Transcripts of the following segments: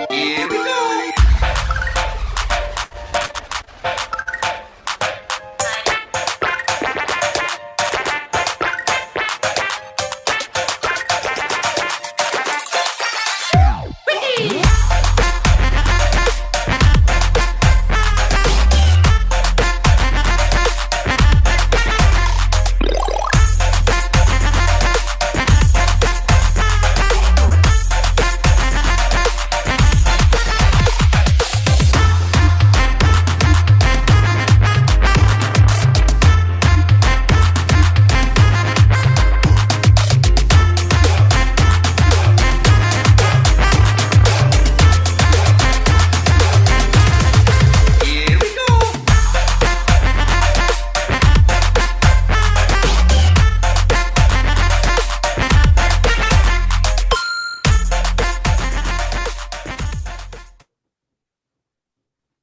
Here we go.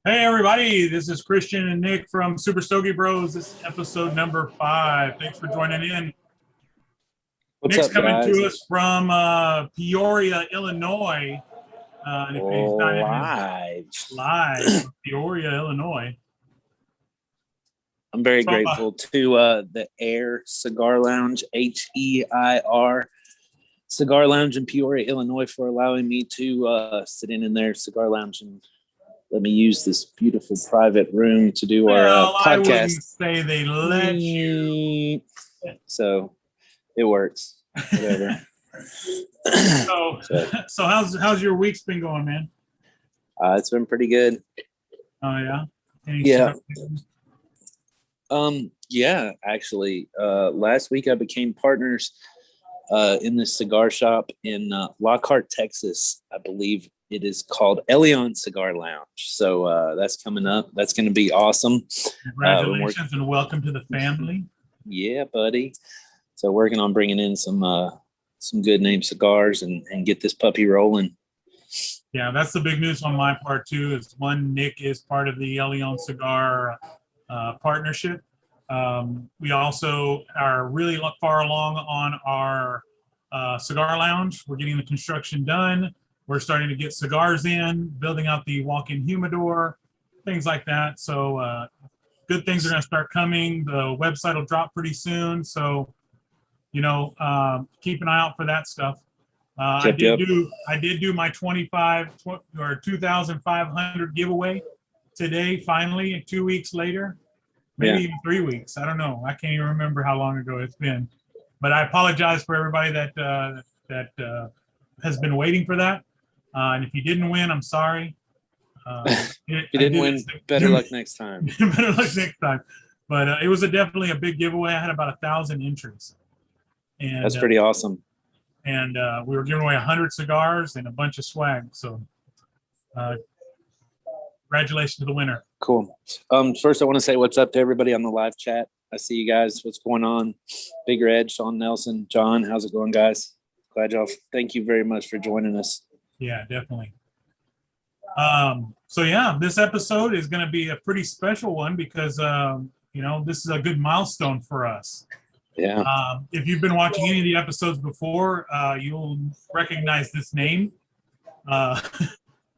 Hey everybody, this is Christian and Nick from Super Stogie Bros. This is episode number 5. Thanks for joining in. What's Nick's up, coming guys? to us from Peoria, Illinois. And if he's not in live from Peoria, Illinois. I'm very grateful to the Air Cigar Lounge, HEIR Cigar Lounge in Peoria, Illinois, for allowing me to sit in their cigar lounge and let me use this beautiful private room to do our podcast. I wouldn't say they let you. So it works. Whatever. So how's your week's been going, man? It's been pretty good. Oh yeah. Yeah, actually, last week I became partners in this cigar shop in Lockhart, Texas. I believe it is called Elion Cigar Lounge. So that's coming up. That's going to be awesome. Congratulations and welcome to the family. Yeah, buddy. So working on bringing in some good name cigars and get this puppy rolling. Yeah, that's the big news on my part too. Is one, Nick is part of the Elion Cigar partnership. We also are really far along on our cigar lounge. We're getting the construction done. We're starting to get cigars in, building out the walk-in humidor, things like that. So good things are going to start coming. The website will drop pretty soon. So, keep an eye out for that stuff. I did do my 2,500 giveaway today, finally, 2 weeks later. Maybe even 3 weeks. I don't know. I can't even remember how long ago it's been. But I apologize for everybody that has been waiting for that. And if you didn't win, I'm sorry. If you didn't win, better luck next time. Better luck next time. But it was definitely a big giveaway. I had about 1,000 entries. And that's pretty awesome. And we were giving away 100 cigars and a bunch of swag. So congratulations to the winner. Cool. First, I want to say what's up to everybody on the live chat. I see you guys. What's going on? Big Red, Sean Nelson, John. How's it going, guys? Glad y'all. Thank you very much for joining us. Yeah, definitely. This episode is going to be a pretty special one because, this is a good milestone for us. Yeah. If you've been watching any of the episodes before, you'll recognize this name.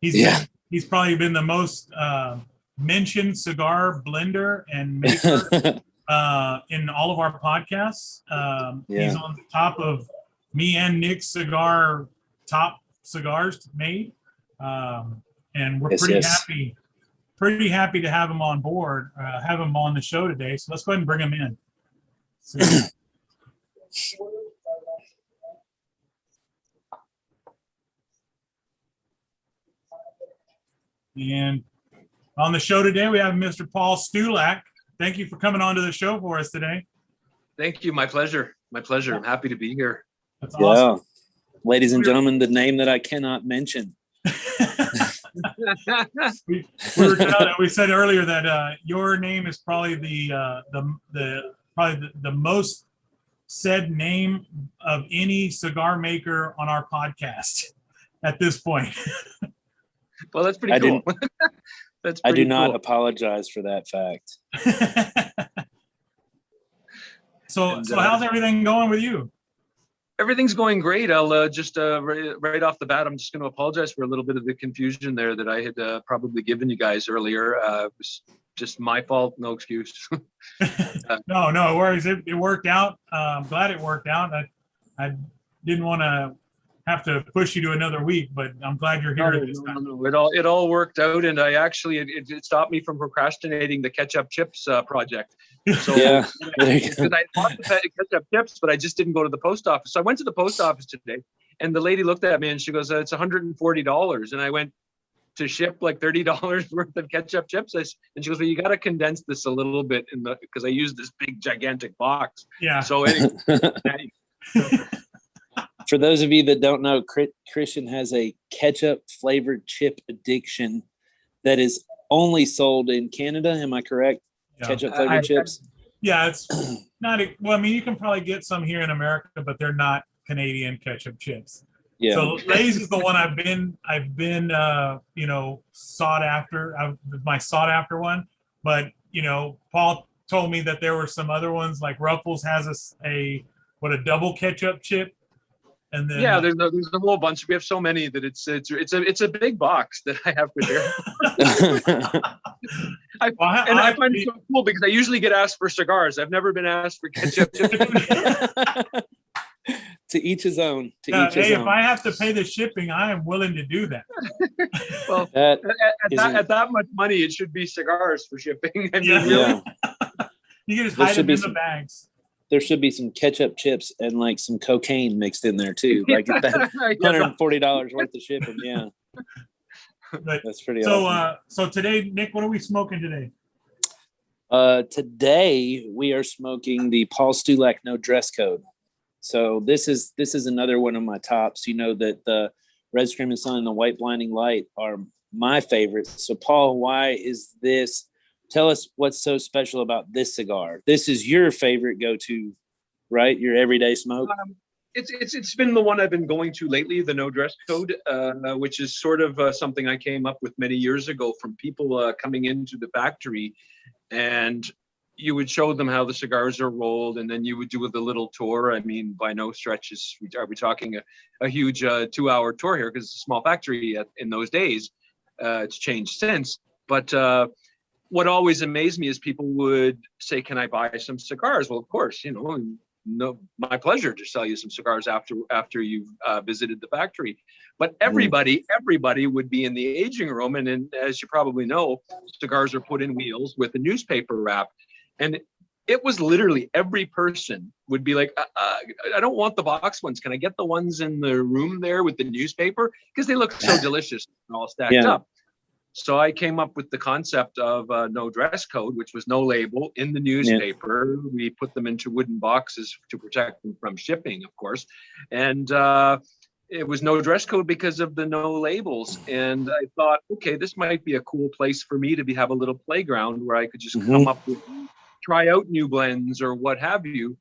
He's probably been the most mentioned cigar blender and maker in all of our podcasts. He's on the top of me and Nick's top cigars made. And we're pretty happy to have him on board, have him on the show today. So let's go ahead and bring him in. And on the show today, we have Mr. Paul Stulak. Thank you for coming on to the show for us today. Thank you. My pleasure. I'm happy to be here. That's awesome. Ladies and gentlemen, the name that I cannot mention. we said earlier that your name is probably the most said name of any cigar maker on our podcast at this point. Well, that's pretty cool. That's I pretty do not cool. apologize for that fact. So how's everything going with you? Everything's going great. I'll just right off the bat, I'm just going to apologize for a little bit of the confusion there that I had probably given you guys earlier. It was just my fault. No excuse. No worries. It worked out. I'm glad it worked out. I didn't want to have to push you to another week, but I'm glad you're here this time. No. It all worked out, and I actually it stopped me from procrastinating the ketchup chips project. So Yeah, because I bought the ketchup chips, but I just didn't go to the post office. So I went to the post office today, and the lady looked at me and she goes, "It's $140," and I went to ship like $30 worth of ketchup chips. And she goes, "Well, you got to condense this a little bit because I used this big gigantic box." Yeah. So anyway. For those of you that don't know, Christian has a ketchup flavored chip addiction that is only sold in Canada. Am I correct? Yeah. Ketchup flavored chips. Yeah, it's not. Well, I mean, you can probably get some here in America, but they're not Canadian ketchup chips. Yeah. So Lay's is the one I've been sought after. My sought after one, but Paul told me that there were some other ones like Ruffles has a double ketchup chip. And then, yeah, there's a whole bunch. We have so many that it's a big box that I have to share. I find it so cool because I usually get asked for cigars. I've never been asked for ketchup. To each his own. If I have to pay the shipping, I am willing to do that. Well, at that much money, it should be cigars for shipping. I mean, really? You can just hide them in the bags. There should be some ketchup chips and like some cocaine mixed in there too. Like $140 worth of shipping. Yeah. That's pretty awesome. So today, Nick, what are we smoking today? Today we are smoking the Paul Stulak No Dress Code. So this is another one of my tops. You know that the Red Screaming Sun and the White Blinding Light are my favorites. So Paul, why is this? Tell us what's so special about this cigar. This is your favorite go-to, right? Your everyday smoke. It's been the one I've been going to lately, the No Dress Code, which is sort of something I came up with many years ago from people coming into the factory, and you would show them how the cigars are rolled, and then you would do the little tour. I mean, by no stretch are we talking a huge 2-hour tour here, because it's a small factory in those days. It's changed since, but what always amazed me is people would say, "Can I buy some cigars?" Well, of course, no, my pleasure to sell you some cigars after you've visited the factory. But everybody would be in the aging room, and as you probably know, cigars are put in wheels with a newspaper wrap, and it was literally every person would be like, "I don't want the box ones. Can I get the ones in the room there with the newspaper? Because they look so delicious and all stacked up." So I came up with the concept of no dress code, which was no label in the newspaper. Yeah. We put them into wooden boxes to protect them from shipping, of course. And it was no dress code because of the no labels. And I thought, okay, this might be a cool place for me to have a little playground where I could just come up with, try out new blends or what have you.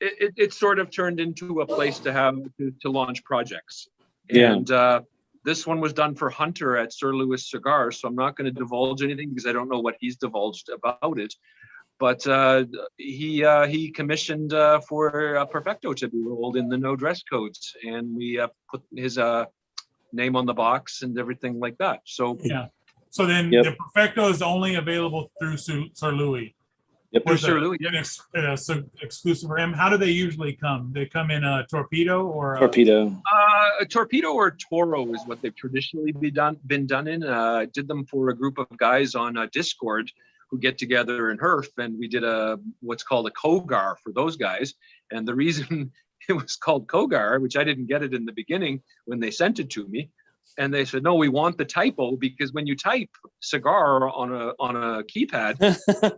It sort of turned into a place to launch projects. Yeah. And this one was done for Hunter at Sir Louis Cigars, so I'm not going to divulge anything because I don't know what he's divulged about it. But he commissioned for Perfecto to be rolled in the no dress codes, and we put his name on the box and everything like that. So yeah. So then the Perfecto is only available through Sir Louis. Yep. Sir Louis. Exclusive for him. How do they usually come? They come in a torpedo or torpedo? A torpedo or a Toro is what they've traditionally been done in. Did them for a group of guys on Discord who get together in Herf, and we did what's called a Kogar for those guys. And the reason it was called Kogar, which I didn't get it in the beginning when they sent it to me, and they said, "No, we want the typo because when you type cigar on a keypad,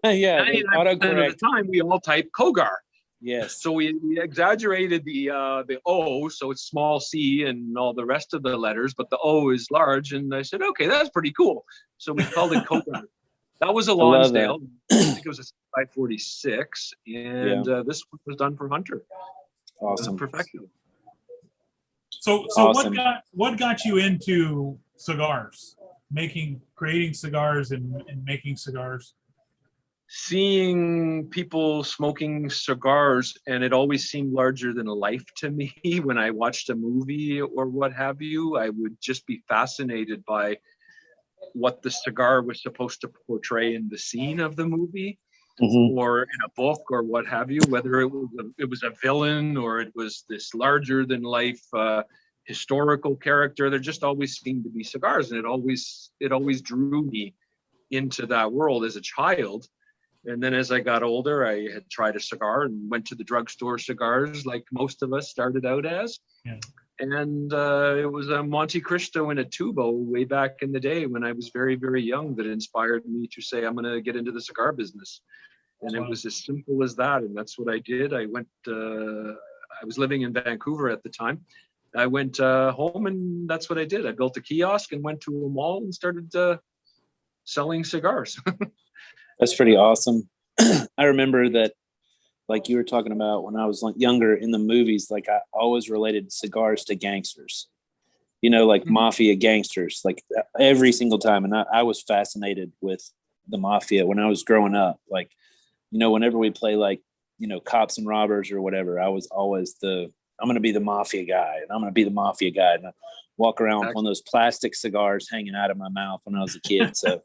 autocorrect. At the time we all type Kogar." Yes. So we exaggerated the O, so it's small c and all the rest of the letters, but the O is large. And I said, okay, that's pretty cool. So we called it Kogar. That was a love that. Lonsdale. I think it was a 546, and this one was done for Hunter. Awesome. Perfection. So Awesome. what got you into cigars, creating cigars and making cigars? Seeing people smoking cigars, and it always seemed larger than life to me. When I watched a movie or what have you, I would just be fascinated by what the cigar was supposed to portray in the scene of the movie, or in a book or what have you, whether it was a villain or it was this larger than life historical character. There just always seemed to be cigars, and it always drew me into that world as a child. And then as I got older, I had tried a cigar and went to the drugstore cigars like most of us started out as. Yeah. And it was a Monte Cristo in a tubo way back in the day when I was very, very young that inspired me to say, I'm going to get into the cigar business. And It was as simple as that. And that's what I did. I was living in Vancouver at the time. I went home, and that's what I did. I built a kiosk and went to a mall and started selling cigars. That's pretty awesome. I remember that, like you were talking about when I was younger in the movies, like I always related cigars to gangsters, like mafia gangsters, like every single time. And I was fascinated with the mafia when I was growing up. Like, whenever we play like, cops and robbers or whatever, I was always I'm going to be the mafia guy, and I'm going to be the mafia guy. And I walk around with one of those plastic cigars hanging out of my mouth when I was a kid. So,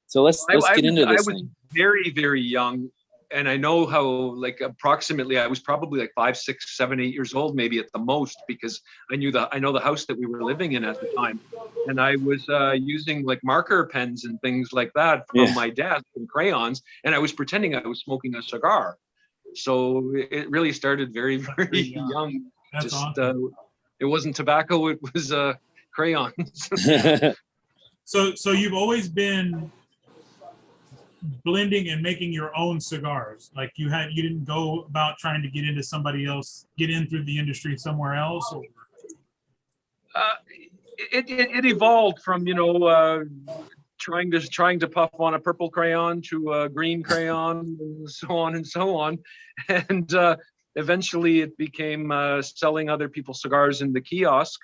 so let's get into this thing. I was very, very young. And I know how, like, approximately, I was probably like 5, 6, 7, 8 years old, maybe at the most, because I know the house that we were living in at the time. And I was using like marker pens and things like that from my desk and crayons. And I was pretending I was smoking a cigar. So it really started very, very young. That's awesome. It wasn't tobacco, it was crayons. So you've always been blending and making your own cigars. Like you didn't go about trying to get in through the industry somewhere else? Or? It evolved from, trying to puff on a purple crayon to a green crayon and so on and so on. And eventually it became selling other people's cigars in the kiosk.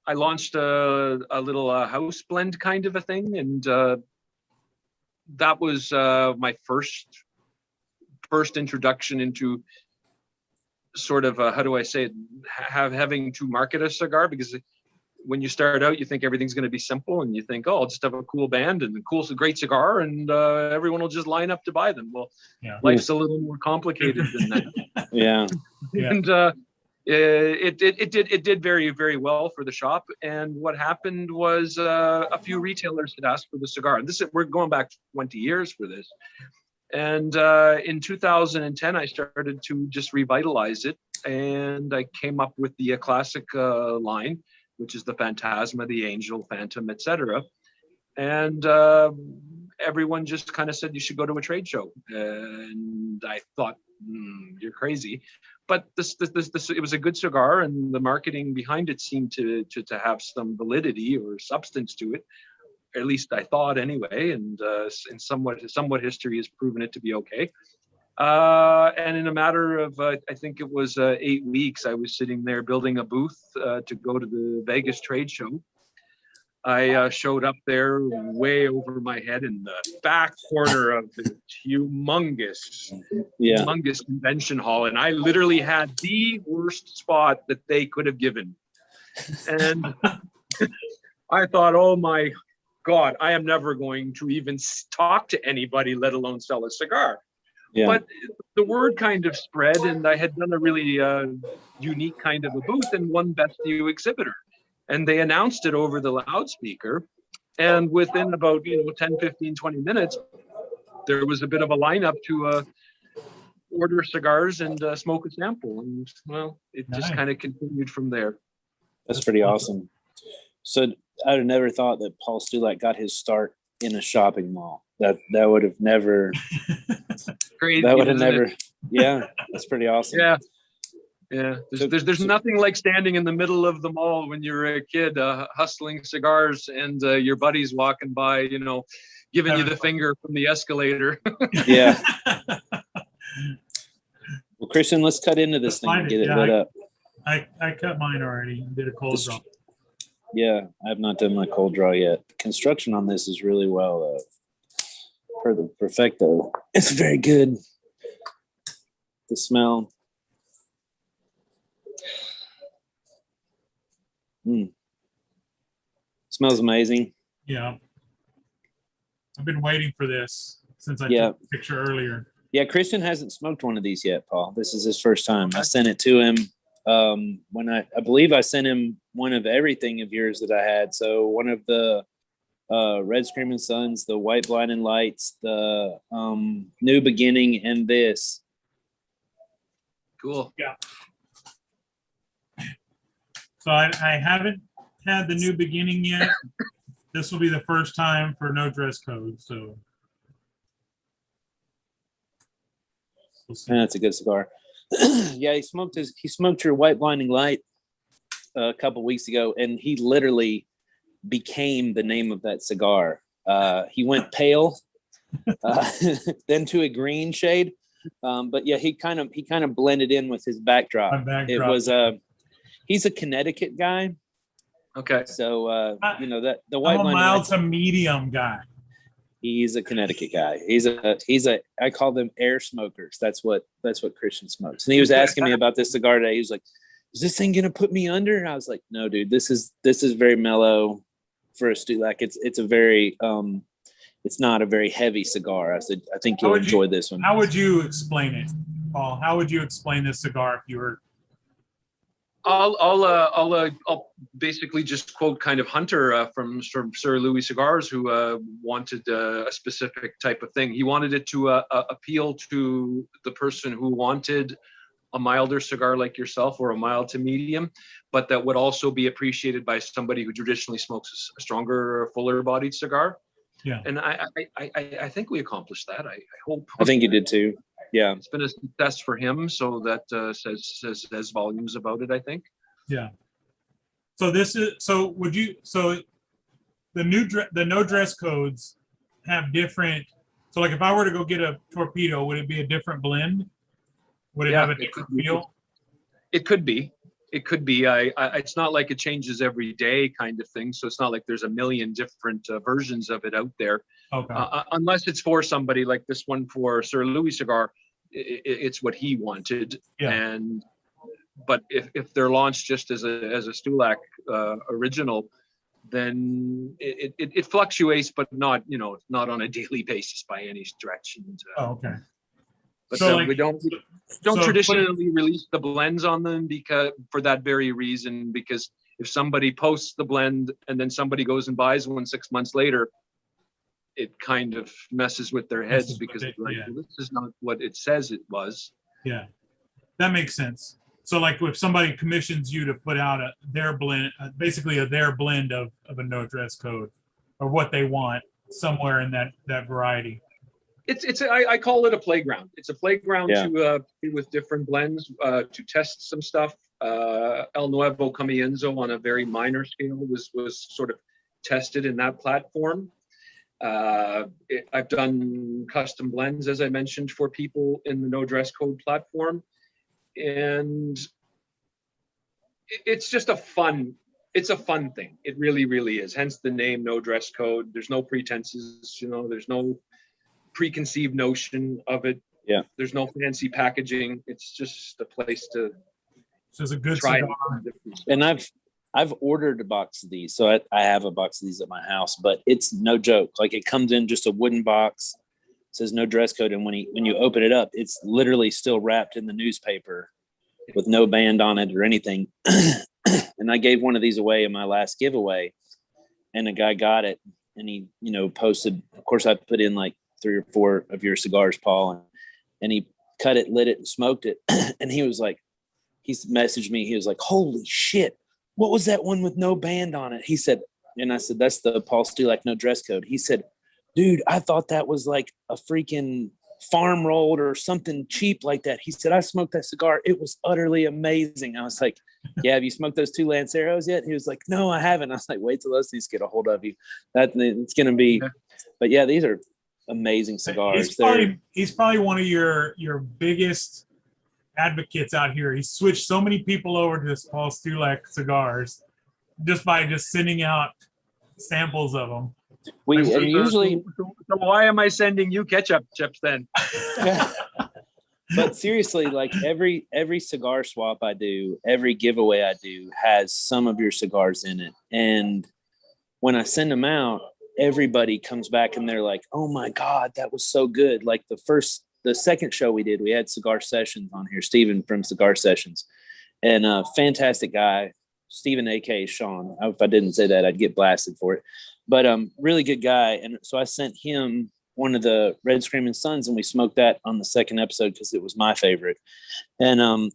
I launched a little house blend kind of a thing. And that was my first introduction into sort of, how do I say it, having to market a cigar, because when you start out, you think everything's going to be simple, and you think, oh, I'll just have a cool band and a great cigar, and everyone will just line up to buy them. Well, life's a little more complicated than that. Yeah. And it did very, very well for the shop. And what happened was a few retailers had asked for the cigar. And we're going back 20 years for this. And in 2010, I started to just revitalize it. And I came up with the classic line, which is the Phantasma, the Angel, Phantom, etc. And everyone just kind of said, you should go to a trade show. And I thought, you're crazy. But this it was a good cigar, and the marketing behind it seemed to have some validity or substance to it. At least I thought anyway, and somewhat history has proven it to be okay. And in a matter of, I think it was 8 weeks, I was sitting there building a booth to go to the Vegas trade show. I showed up there way over my head in the back corner of the humongous convention hall. And I literally had the worst spot that they could have given. And I thought, oh my God, I am never going to even talk to anybody, let alone sell a cigar. Yeah. But the word kind of spread, and I had done a really unique kind of a booth and won Best New Exhibitor. And they announced it over the loudspeaker. And within about 10, 15, 20 minutes, there was a bit of a lineup to order cigars and smoke a sample. And, well, it just kind of continued from there. That's pretty awesome. So I would have never thought that Paul Stulak got his start in a shopping mall. That would have never. Crazy, That would have isn't it? never. Yeah, that's pretty awesome. Yeah. Yeah, there's nothing like standing in the middle of the mall when you're a kid, hustling cigars, and your buddies walking by, giving you the finger from the escalator. Yeah. Well, Christian, let's cut into this thing and get it lit up. I cut mine already and did a cold draw. Yeah, I have not done my cold draw yet. Construction on this is really well perfecto. It's very good. The smell. Smells amazing. Yeah. I've been waiting for this since I took the picture earlier. Yeah, Christian hasn't smoked one of these yet, Paul. This is his first time. I sent it to him when I believe I sent him one of everything of yours that I had. So one of the Red Screaming Suns, the White Blinding Lights, the New Beginning, and this. Cool. Yeah. So I haven't had the New Beginning yet. This will be the first time for no dress code. So we'll see. That's a good cigar. Yeah, he smoked your White Blinding Light a couple weeks ago, and he literally became the name of that cigar. He went pale, then to a green shade. But yeah, he kind of blended in with his backdrop. It was he's a Connecticut guy. Okay. So that the White I'm a Blinding mild to medium guy. He's a Connecticut guy. He's a I call them air smokers. That's what Christian smokes. And he was asking me about this cigar today. He was like, "Is this thing gonna put me under?" And I was like, "No, dude. This is very mellow for a Stulac. It's a very it's not a very heavy cigar." I said, "I think you'll enjoy this one." How would you explain it, Paul? How would you explain this cigar if you were? I'll basically just quote kind of Hunter from Sir Louis Cigars, who wanted a specific type of thing. He wanted it to appeal to the person who wanted a milder cigar like yourself, or a mild to medium, but that would also be appreciated by somebody who traditionally smokes a stronger, fuller bodied cigar. Yeah. And I think we accomplished that. I hope. I think you did too. Yeah. It's been a success for him, so that says volumes about it, I think. Yeah. So the no dress codes have different. So like if I were to go get a torpedo, would it be a different blend? Would it have a different feel? It could be. It could be. It's not like it changes every day kind of thing. So it's not like there's a million different versions of it out there. Okay. Unless it's for somebody like this one for Sir Louis Cigar, it's what he wanted. Yeah. But if they're launched just as a Stulac original, then it fluctuates, but not not on a daily basis by any stretch. Okay. But So we don't traditionally release the blends on them because for that very reason. Because if somebody posts the blend and then somebody goes and buys one 6 months later, it kind of messes with their heads because well, this is not what it says it was. Yeah, that makes sense. So like if somebody commissions you to put out their blend, basically their blend of a no dress code, or what they want somewhere in that variety. I call it a playground. It's a playground to play with different blends, to test some stuff. El Nuevo Comienzo on a very minor scale was sort of tested in that platform. I've done custom blends, as I mentioned, for people in the no dress code platform. And it's just a fun thing. It really, really is. Hence the name No Dress Code. There's no pretenses, there's no preconceived notion of it. Yeah. There's no fancy packaging. It's just a place to It's a good try cigar. And I've ordered a box of these. So I have a box of these at my house, but it's no joke. Like it comes in just a wooden box, says no dress code. And when you open it up, it's literally still wrapped in the newspaper with no band on it or anything. And I gave one of these away in my last giveaway, and a guy got it, and he, posted, of course I put in like 3 or 4 of your cigars, Paul, and he cut it, lit it, and smoked it. And he was like, he messaged me. He was like, "Holy shit. What was that one with no band on it?" He said, and I said, "That's the Paul Stulac no dress code." He said, dude, I thought that was like a freaking farm rolled or something cheap like that. He said, I smoked that cigar. It was utterly amazing. I was like, yeah, have you smoked those 2 Lanceros yet? He was like, no, I haven't. I was like, wait till those things get a hold of you. It's going to be, but yeah, these are amazing cigars. He's probably one of your biggest advocates out here. He switched so many people over to this Paul Stulak cigars just by just sending out samples of them. Usually, so why am I sending you ketchup chips then? But seriously, like every cigar swap I do, every giveaway I do has some of your cigars in it. And when I send them out, everybody comes back and they're like, oh my God, that was so good. Like the second show we did, we had Cigar Sessions on here, Steven from Cigar Sessions, and a fantastic guy, Steven, aka Sean. If I didn't say that, I'd get blasted for it. But really good guy. And so I sent him one of the Red Screaming Suns, and we smoked that on the second episode because it was my favorite. And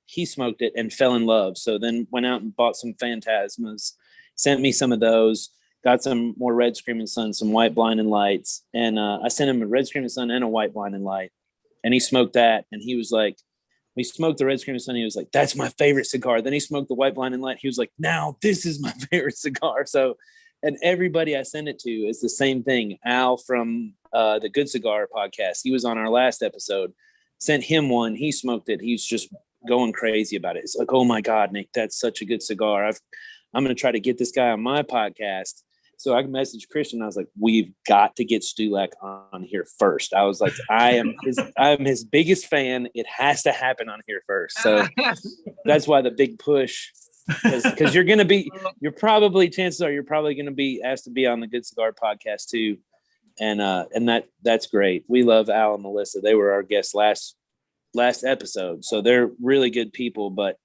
he smoked it and fell in love. So then went out and bought some Phantasmas, sent me some of those, got some more Red Screaming Sun, some White Blinding Lights. And I sent him a Red Screaming Sun and a White Blinding Light. And he smoked that. And he was like, we smoked the Red Screaming Sun. He was like, that's my favorite cigar. Then he smoked the White Blinding Light. He was like, now this is my favorite cigar. So, and everybody I send it to is the same thing. Al from the Good Cigar podcast, he was on our last episode, sent him one. He smoked it. He's just going crazy about it. It's like, oh my God, Nick, that's such a good cigar. I'm going to try to get this guy on my podcast. So I messaged Christian. I was like, we've got to get Stulak on here first. I was like, I'm his biggest fan. It has to happen on here first. So that's why the big push, because you're probably going to be asked to be on the Good Cigar podcast too. And that's great. We love Al and Melissa. They were our guests last episode. So they're really good people. But,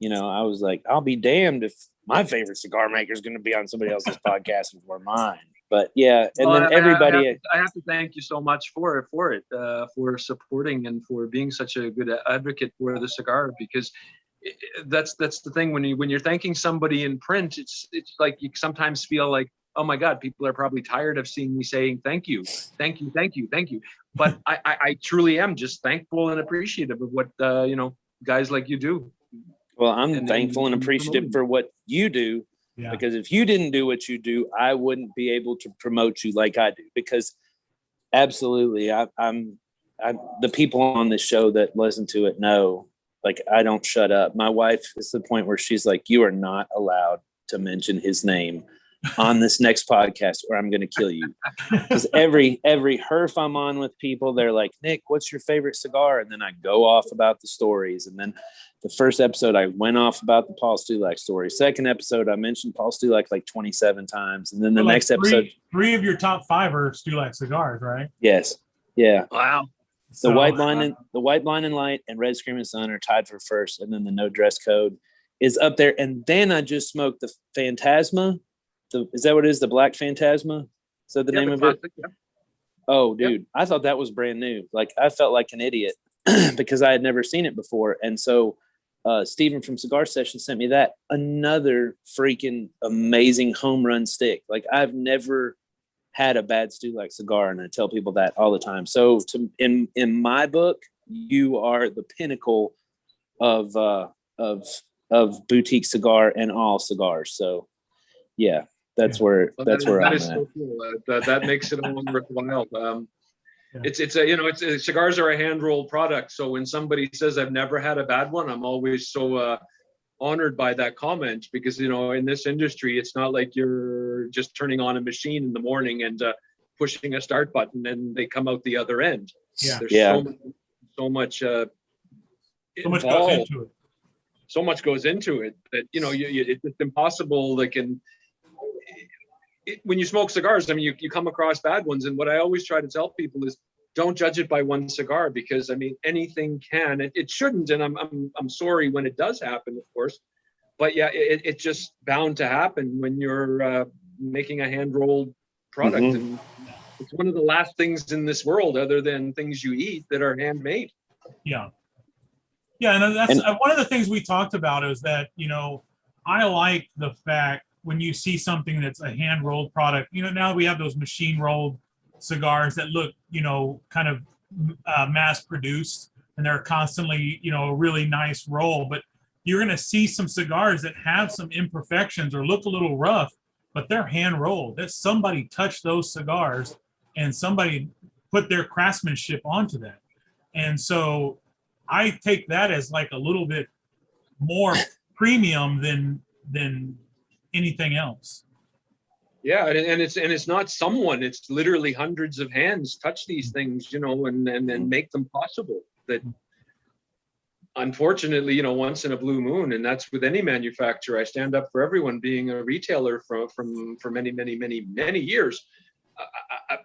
I was like, I'll be damned if my favorite cigar maker is going to be on somebody else's podcast before mine. But yeah, and then everybody. I have to thank you so much for supporting and for being such a good advocate for the cigar, because that's the thing when you're thanking somebody in print, it's like you sometimes feel like, oh my God, people are probably tired of seeing me saying thank you. But I truly am just thankful and appreciative of what guys like you do. Well, I'm thankful and appreciative for what you do, because if you didn't do what you do, I wouldn't be able to promote you like I do. Because absolutely, I'm the people on this show that listen to it know, like, I don't shut up. My wife is to the point where she's like, you are not allowed to mention his name on this next podcast or I'm going to kill you. Because every herf I'm on with people, they're like, Nick, what's your favorite cigar? And then I go off about the stories. And then the first episode, I went off about the Paul Stulak story. Second episode, I mentioned Paul Stulak like 27 times. And then the next episode. 3 of your top 5 are Stulak cigars, right? Yes. Yeah. Wow. The White Blinding Light and Red Screaming Sun are tied for first. And then the No Dress Code is up there. And then I just smoked the Phantasma. Is that what it is? The Black Phantasma? Is that the name of it? Yeah. Oh, dude. I thought that was brand new. Like, I felt like an idiot because I had never seen it before. And so Steven from Cigar Session sent me that. Another freaking amazing home run stick. Like, I've never had a bad Stulak cigar, and I tell people that all the time. So in my book, you are the pinnacle of boutique cigar and all cigars. So yeah. That's where I'm at. So cool. That makes it all worthwhile. Cigars are a hand rolled product. So when somebody says I've never had a bad one, I'm always so honored by that comment, because in this industry, it's not like you're just turning on a machine in the morning and pushing a start button and they come out the other end. Yeah, there's so much goes into it. So much goes into it that it's impossible. When you smoke cigars, I mean, you come across bad ones, and what I always try to tell people is, don't judge it by one cigar, because I mean, anything can. It shouldn't, and I'm sorry when it does happen, of course, but yeah, it's just bound to happen when you're making a hand rolled product, and it's one of the last things in this world, other than things you eat, that are handmade. Yeah, and that's one of the things we talked about is that I like the fact when you see something that's a hand rolled product, now we have those machine rolled cigars that look, kind of mass produced, and they're constantly, a really nice roll. But you're going to see some cigars that have some imperfections or look a little rough, but they're hand rolled. That somebody touched those cigars and somebody put their craftsmanship onto that. And so I take that as like a little bit more premium than anything else. Yeah, and it's not someone, it's literally hundreds of hands touch these things, and make them possible. That unfortunately, once in a blue moon, and that's with any manufacturer. I stand up for everyone. Being a retailer for many years,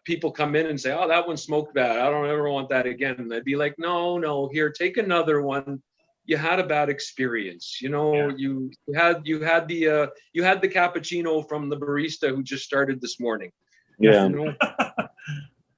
people come in and say, "Oh, that one smoked bad. I don't ever want that again." And I'd be like, "No, here, take another one. You had a bad experience. Yeah. You had the cappuccino from the barista who just started this morning." Yeah.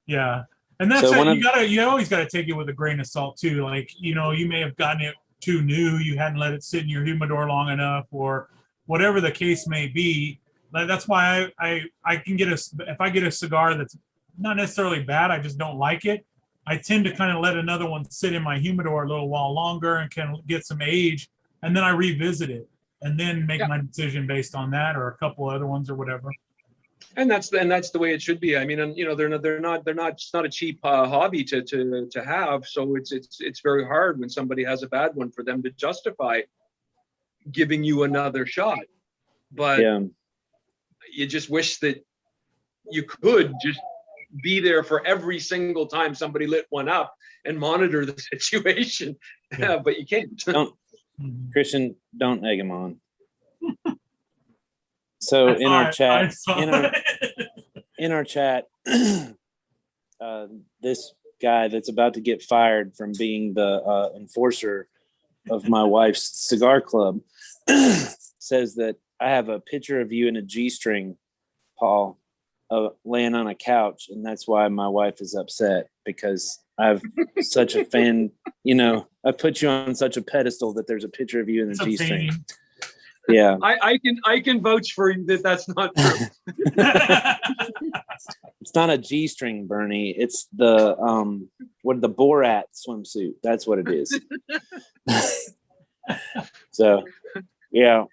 Yeah. And that's So you always got to take it with a grain of salt too. Like, you may have gotten it too new. You hadn't let it sit in your humidor long enough, or whatever the case may be. That's why I can if I get a cigar that's not necessarily bad, I just don't like it, I tend to kind of let another one sit in my humidor a little while longer and can get some age, and then I revisit it and then make my decision based on that, or a couple other ones or whatever. And that's the way it should be. I mean, and it's not a cheap hobby to have. So it's very hard when somebody has a bad one for them to justify giving you another shot. But you just wish that you could just be there for every single time somebody lit one up and monitor the situation. Yeah. But you can't. Christian, don't egg him on. So in our chat, this guy that's about to get fired from being the enforcer of my wife's cigar club says that I have a picture of you in a G-string, Paul, laying on a couch, and that's why my wife is upset, because I've such a fan. I put you on such a pedestal that there's a picture of you in a G-string. Yeah, I can vouch for you that that's not true. It's not a G-string, Bernie. It's the the Borat swimsuit. That's what it is. So, yeah.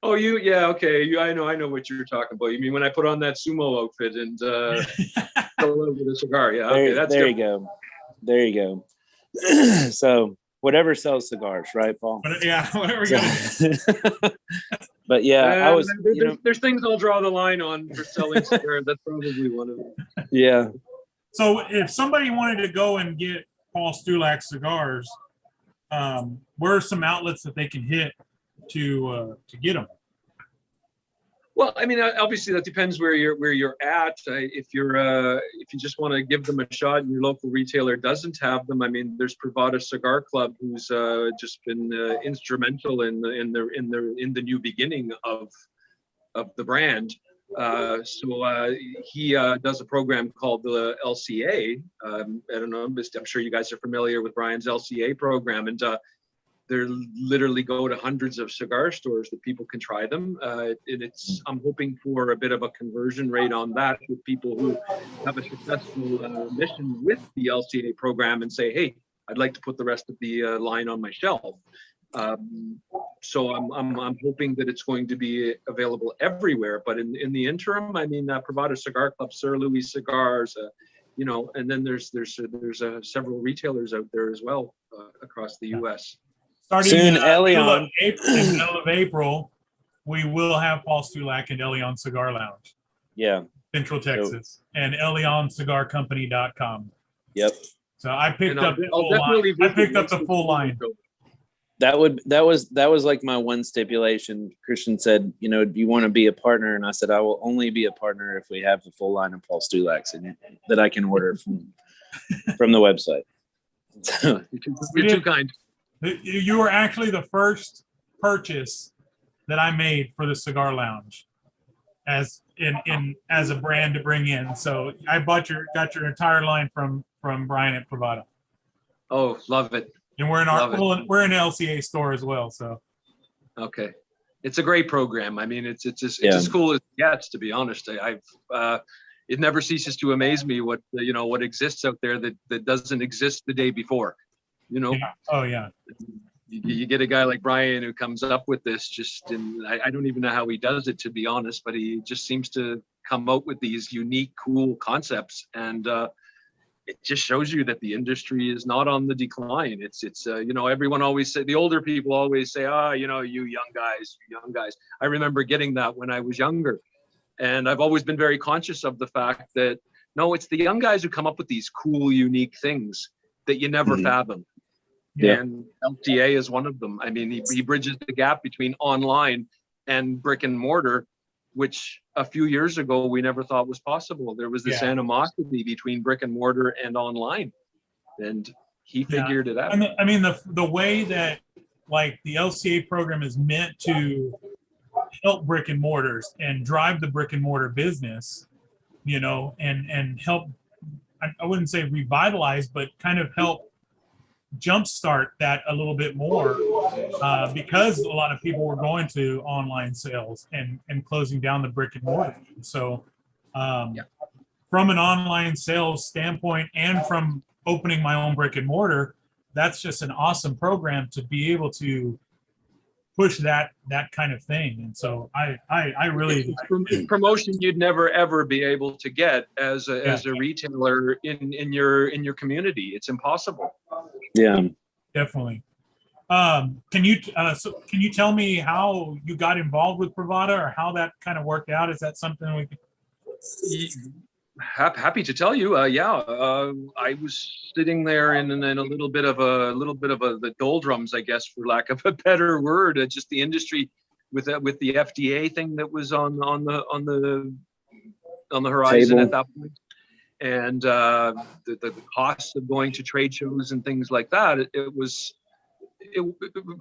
Oh, okay. I know what you're talking about. You mean when I put on that sumo outfit and go over the cigar? Yeah, okay, that's there. There you go. So. Whatever sells cigars, right, Paul? Whatever. But I was. There's things I'll draw the line on for selling cigars. That's probably one of them. Yeah. So if somebody wanted to go and get Paul Stulak cigars, where are some outlets that they can hit to get them? Well, I mean, obviously that depends where you're at. If you just want to give them a shot and your local retailer doesn't have them, I mean, there's Privada Cigar Club, who's just been instrumental in the new beginning of the brand. So he does a program called the LCA. I don't know, I'm sure you guys are familiar with Brian's LCA program, and they literally go to hundreds of cigar stores that people can try them. I'm hoping for a bit of a conversion rate on that with people who have a successful mission with the LCA program and say, hey, I'd like to put the rest of the line on my shelf. So I'm hoping that it's going to be available everywhere. But in the interim, I mean, Privada Cigar Club, Sir Louis Cigars, and then there's several retailers out there as well across the U.S. Starting soon, in Elion. middle of April, we will have Paul Stulak and Elion Cigar Lounge. Yeah. Central Texas. And ElionCigarCompany.com. Yep. So I picked up the full line. I picked up the full line. That was like my one stipulation. Christian said, do you want to be a partner? And I said, I will only be a partner if we have the full line of Paul Stulaks that I can order from the website. So, you're too kind. You were actually the first purchase that I made for the Cigar Lounge as a brand to bring in. So I got your entire line from Brian at Privada. Oh, love it. And we're in LCA store as well. So okay. it's a great program. I mean, it's as cool as it gets, to be honest. It never ceases to amaze me what exists out there that doesn't exist the day before. Yeah. Oh yeah. You get a guy like Brian who comes up with this I don't even know how he does it, to be honest, but he just seems to come out with these unique, cool concepts. And it just shows you that the industry is not on the decline. It's everyone always say, the older people always say, you young guys. I remember getting that when I was younger. And I've always been very conscious of the fact that, no, it's the young guys who come up with these cool, unique things that you never fathom. Yeah. And LTA is one of them. I mean, he bridges the gap between online and brick and mortar, which a few years ago we never thought was possible. There was this animosity between brick and mortar and online, and he figured it out. I mean, the way that like the LCA program is meant to help brick and mortars and drive the brick and mortar business, and help, I wouldn't say revitalize, but kind of help jumpstart that a little bit more, because a lot of people were going to online sales and closing down the brick and mortar. So from an online sales standpoint and from opening my own brick and mortar, that's just an awesome program to be able to push that kind of thing. And so I really promotion you'd never ever be able to get as a retailer in your community. It's impossible. Yeah, definitely. Can you tell me how you got involved with Pravada, or how that kind of worked out? Is that something we could? Happy to tell you. I was sitting there in a little bit of the doldrums, I guess, for lack of a better word. Just the industry with the FDA thing that was on the horizon at that point, and the costs of going to trade shows and things like that.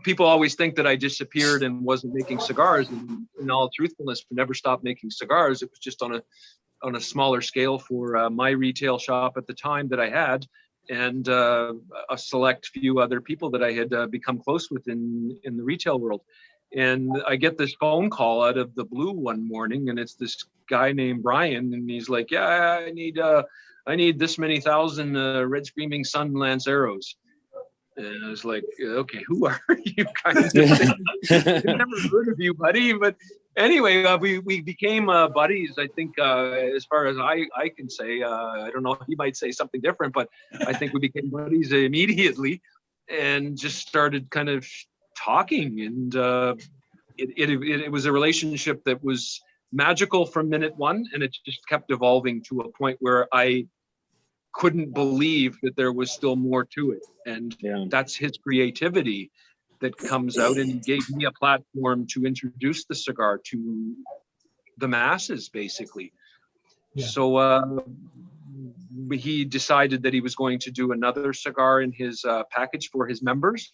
People always think that I disappeared and wasn't making cigars, and in all truthfulness, I never stopped making cigars. It was just on a smaller scale for my retail shop at the time that I had, and a select few other people that I had become close with in the retail world. And I get this phone call out of the blue one morning, and it's this guy named Brian, and he's like, "Yeah, I need this many thousand Red Screaming Sun Lanceros." And I was like, "Okay, who are you?" Kind of thing. I've never heard of you, buddy. But anyway, we became buddies. I think, as far as I can say, I don't know. He might say something different, but I think we became buddies immediately, and just started kind of talking. And it was a relationship that was magical from minute one, and it just kept evolving to a point where I couldn't believe that there was still more to it. And that's his creativity that comes out, and he gave me a platform to introduce the cigar to the masses, basically. So he decided that he was going to do another cigar in his package for his members,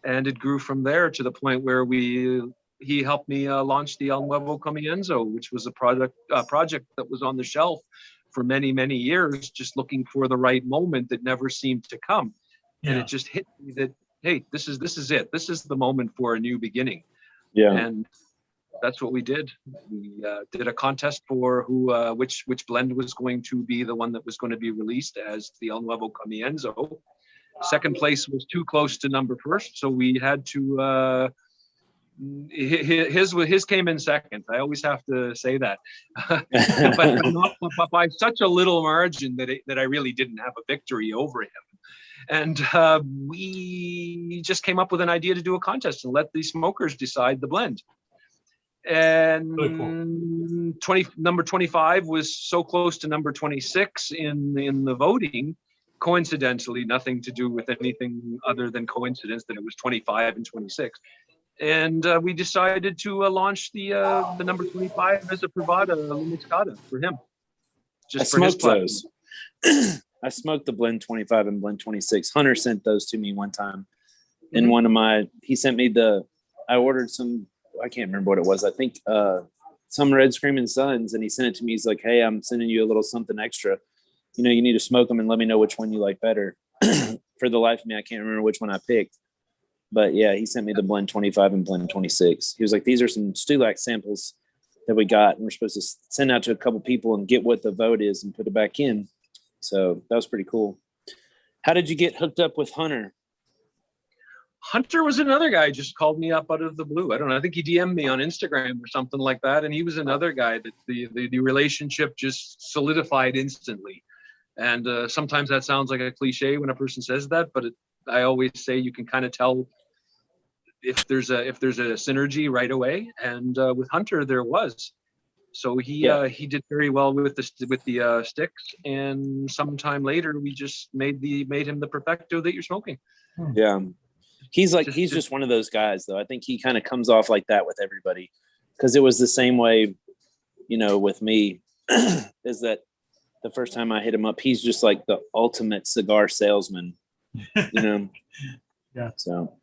and it grew from there to the point where he helped me launch the El Nuevo Comienzo, which was a project that was on the shelf for many, many years, just looking for the right moment that never seemed to come. And it just hit me that, hey, this is it. This is the moment for a new beginning. Yeah. And that's what we did. We did a contest for which blend was going to be the one that was going to be released as the El Nuevo Comienzo. Second place was too close to number first, so we had to his came in second. I always have to say that, but by such a little margin that I really didn't have a victory over him. And we just came up with an idea to do a contest and let the smokers decide the blend. And really cool. Number 25 was so close to number 26 in the voting. Coincidentally, nothing to do with anything other than coincidence that it was 25 and 26. And we decided to launch the number 25 as a Pravada Lumiscata for him. Just for his those. I smoked the blend 25 and blend 26. Hunter sent those to me one time. In one of he sent me I ordered some, I can't remember what it was. I think some Red Screaming Suns, and he sent it to me. He's like, "Hey, I'm sending you a little something extra. You need to smoke them and let me know which one you like better." For the life of me, I can't remember which one I picked. But yeah, he sent me the blend 25 and blend 26. He was like, these are some Stulac samples that we got, and we're supposed to send out to a couple people and get what the vote is and put it back in. So that was pretty cool. How did you get hooked up with Hunter? Hunter was another guy, just called me up out of the blue. I don't know. I think he DM'd me on Instagram or something like that. And he was another guy that the relationship just solidified instantly. And sometimes that sounds like a cliche when a person says that, but I always say you can kind of tell if there's a synergy right away. And with Hunter, there was. So he did very well with the sticks. And sometime later, we just made him the perfecto that you're smoking. Yeah. He's just one of those guys, though. I think he kind of comes off like that with everybody, because it was the same way, with me, is that the first time I hit him up, he's just like the ultimate cigar salesman, Yeah. So,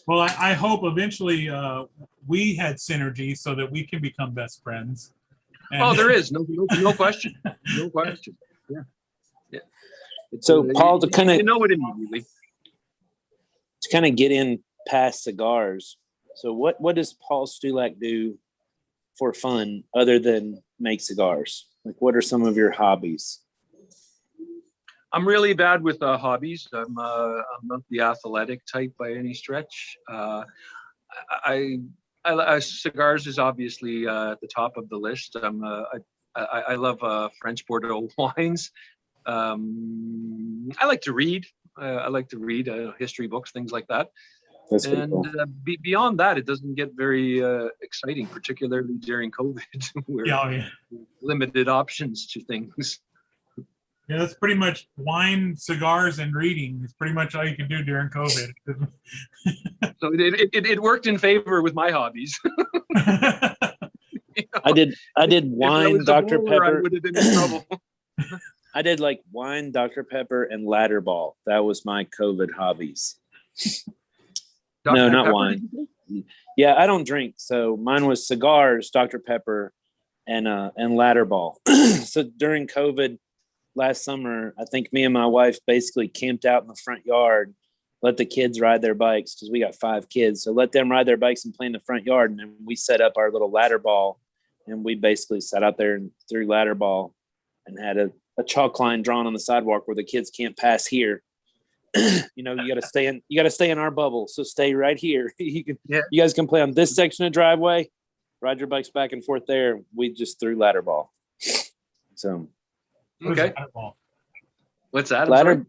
well, I hope eventually we had synergy so that we can become best friends. And there is no question. No question. Yeah. So Paul, to kind of, you know it immediately. To kind of get in past cigars. So what does Paul Stulac do for fun other than make cigars? Like, what are some of your hobbies? I'm really bad with hobbies. I'm not the athletic type by any stretch. Cigars is obviously at the top of the list. I love French Bordeaux wines. I like to read. I like to read history books, things like that. That's and cool. Beyond that, it doesn't get very exciting, particularly during COVID, where limited options to things. Yeah, that's pretty much wine, cigars, and reading. It's pretty much all you can do during COVID. So it worked in favor with my hobbies. I did wine, Dr. Pepper. I would have been in trouble. I did like wine, Dr. Pepper, and ladder ball. That was my COVID hobbies. No, not Pepper? Wine. Yeah, I don't drink, so mine was cigars, Dr. Pepper, and ladder ball. So during COVID last summer, I think me and my wife basically camped out in the front yard, let the kids ride their bikes, because we got 5 kids. So let them ride their bikes and play in the front yard, and then we set up our little ladder ball, and we basically sat out there and threw ladder ball and had a chalk line drawn on the sidewalk where the kids can't pass here. You got to stay in our bubble. So stay right here. You guys can play on this section of driveway, ride your bikes back and forth there. We just threw ladder ball. So, okay. What's that? Ladder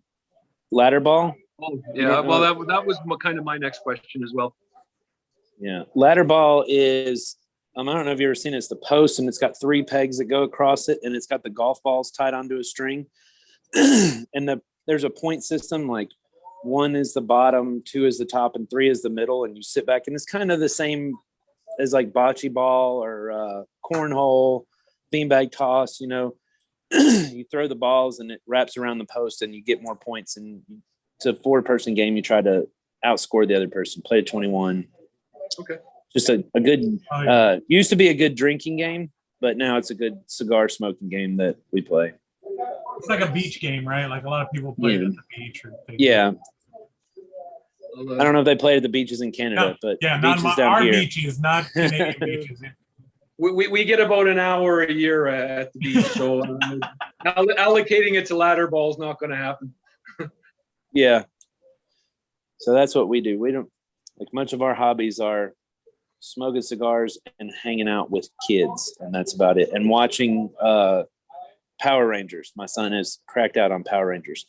ball. Oh, yeah. Well, that was kind of my next question as well. Yeah. Ladder ball is, I don't know if you've ever seen it. It's the post, and it's got 3 pegs that go across it, and it's got the golf balls tied onto a string. And there's a point system, like 1 is the bottom, 2 is the top, and 3 is the middle. And you sit back, and it's kind of the same as like bocce ball or cornhole, beanbag toss. You throw the balls, and it wraps around the post, and you get more points. And it's a 4-person game. You try to outscore the other person. Play to 21. Okay. Just a good, used to be a good drinking game, but now it's a good cigar smoking game that we play. It's like a beach game, right? Like a lot of people play it at the beach. Yeah. I don't know if they play at the beaches in Canada, but beaches down our here. beaches, not Canadian beaches. We get about an hour a year at the beach, so allocating it to ladder ball is not going to happen. Yeah. So that's what we do. We don't, like, much of our hobbies are smoking cigars and hanging out with kids, and that's about it. And watching Power Rangers. My son is cracked out on Power Rangers.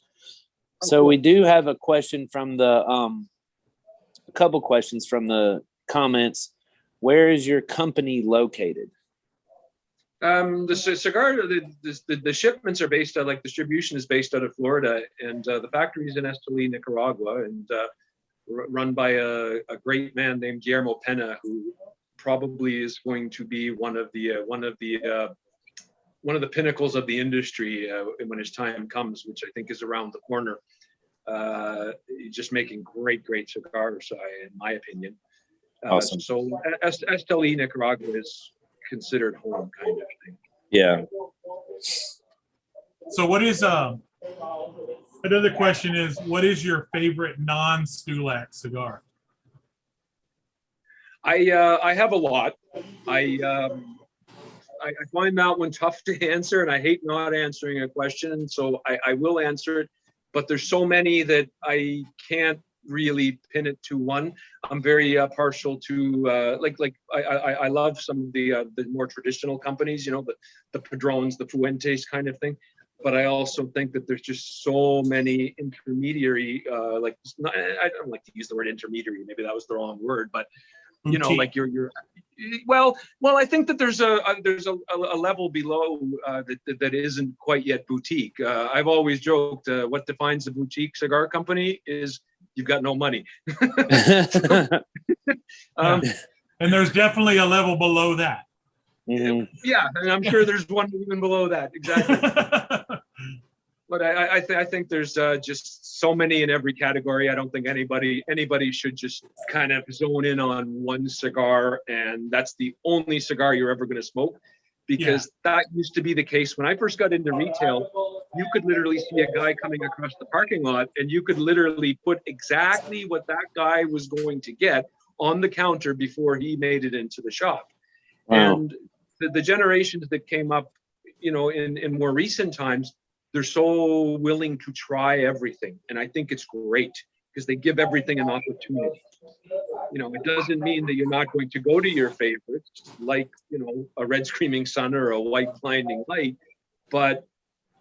So we do have a question from the a couple questions from the comments. Where is your company located? The cigar, the shipments are based out, like distribution is based out of Florida, and the factory is in Esteli, Nicaragua, and run by a great man named Guillermo Pena, who probably is going to be one of the pinnacles of the industry when his time comes, which I think is around the corner. Just making great cigars, in my opinion. Awesome. So Esteli, Nicaragua is considered home, kind of thing. Yeah. So what is another question is, what is your favorite non-Stulac cigar? I have a lot. I find that one tough to answer, and I hate not answering a question, so I will answer it. But there's so many that I can't really pin it to one. I'm very partial to I love some of the more traditional companies, the Padrones, the Fuentes kind of thing. But I also think that there's just so many intermediary, I don't like to use the word intermediary. Maybe that was the wrong word, but like you're well, I think that there's a level below that isn't quite yet boutique. I've always joked what defines a boutique cigar company is you've got no money. And there's definitely a level below that. Yeah, and I'm sure there's one even below that. Exactly. But I think there's just so many in every category. I don't think anybody should just kind of zone in on one cigar and that's the only cigar you're ever going to smoke, because that used to be the case when I first got into retail. You could literally see a guy coming across the parking lot and you could literally put exactly what that guy was going to get on the counter before he made it into the shop. Wow. And the generations that came up, in more recent times, they're so willing to try everything. And I think it's great because they give everything an opportunity. It doesn't mean that you're not going to go to your favorites, like, a red screaming sun or a white blinding light. But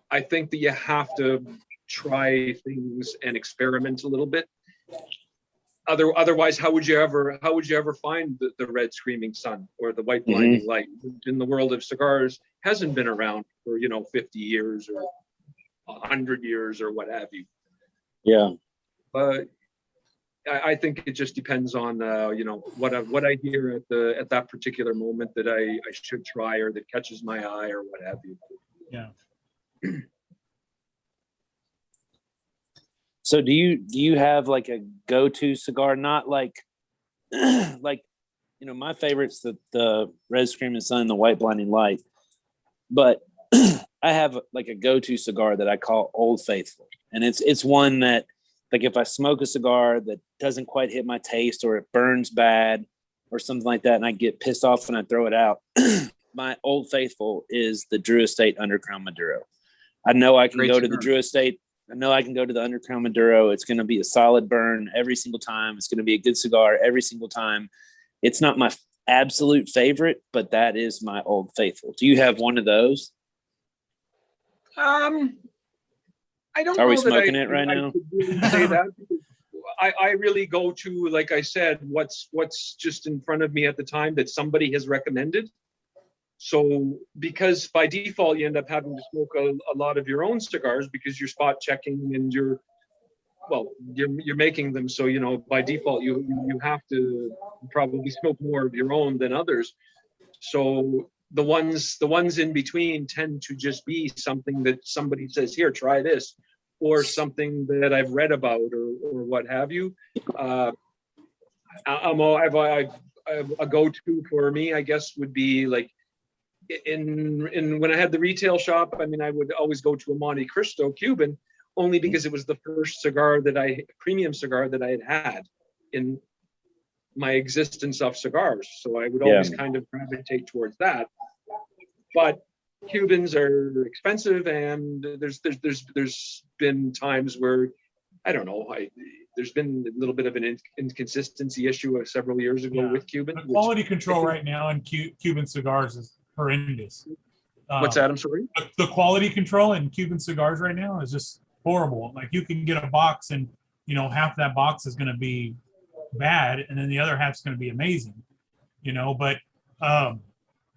I think that you have to try things and experiment a little bit. Otherwise, how would you ever find the red screaming sun or the white blinding light in the world of cigars? Hasn't been around for 50 years or 100 years or what have you. Yeah. But I think it just depends on what I hear at that particular moment that I should try or that catches my eye or what have you. Yeah. So do you have like a go-to cigar? Not like my favorite's the red screaming sun and the white blinding light, but I have like a go-to cigar that I call Old Faithful. And it's one that, like, if I smoke a cigar that doesn't quite hit my taste or it burns bad or something like that and I get pissed off and I throw it out, my Old Faithful is the Drew Estate Undercrown Maduro. I know I can go to the Drew Estate. I know I can go to the Undercrown Maduro. It's going to be a solid burn every single time. It's going to be a good cigar every single time. It's not my absolute favorite, but that is my Old Faithful. Do you have one of those? I don't know. Are we smoking it right now? Really say that. I really go to, like I said, what's just in front of me at the time that somebody has recommended. So because by default you end up having to smoke a lot of your own cigars because you're spot checking and you're making them. So by default you have to probably smoke more of your own than others. So the ones in between tend to just be something that somebody says, here, try this, or something that I've read about or what have you. A go-to for me, I guess, would be like in when I had the retail shop. I mean, I would always go to a Monte Cristo Cuban only because it was the first premium cigar that I had in my existence of cigars. So I would always kind of gravitate towards that. But Cubans are expensive, and there's been times where I don't know. There's been a little bit of an inconsistency issue several years ago with Cuban. The quality control right now in Cuban cigars is horrendous. What's that? I'm sorry. The quality control in Cuban cigars right now is just horrible. Like, you can get a box, and half that box is going to be bad, and then the other half's going to be amazing. But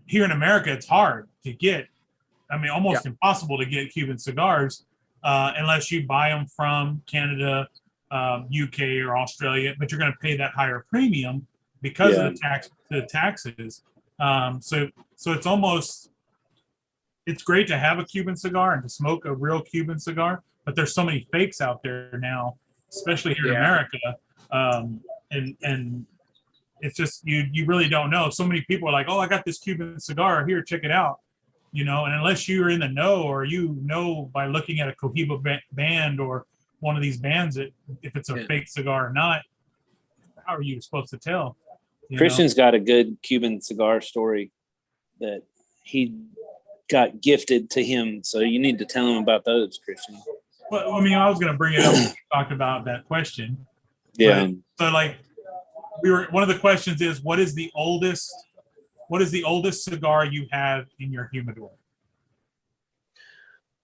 here in America, it's hard to get. I mean, almost impossible to get Cuban cigars unless you buy them from Canada, UK, or Australia. But you're going to pay that higher premium because of the taxes. So it's great to have a Cuban cigar and to smoke a real Cuban cigar. But there's so many fakes out there now, especially here in America, and it's just you really don't know. So many people are like, "Oh, I got this Cuban cigar here, check it out." And unless you're in the know, or by looking at a Cohiba band or one of these bands, if it's a fake cigar or not, how are you supposed to tell? Christian's got a good Cuban cigar story that he got gifted to him. So you need to tell him about those, Christian. Well, I mean, I was going to bring it up when we talked about that question. Yeah. But, so like one of the questions is, what is the oldest cigar you have in your humidor?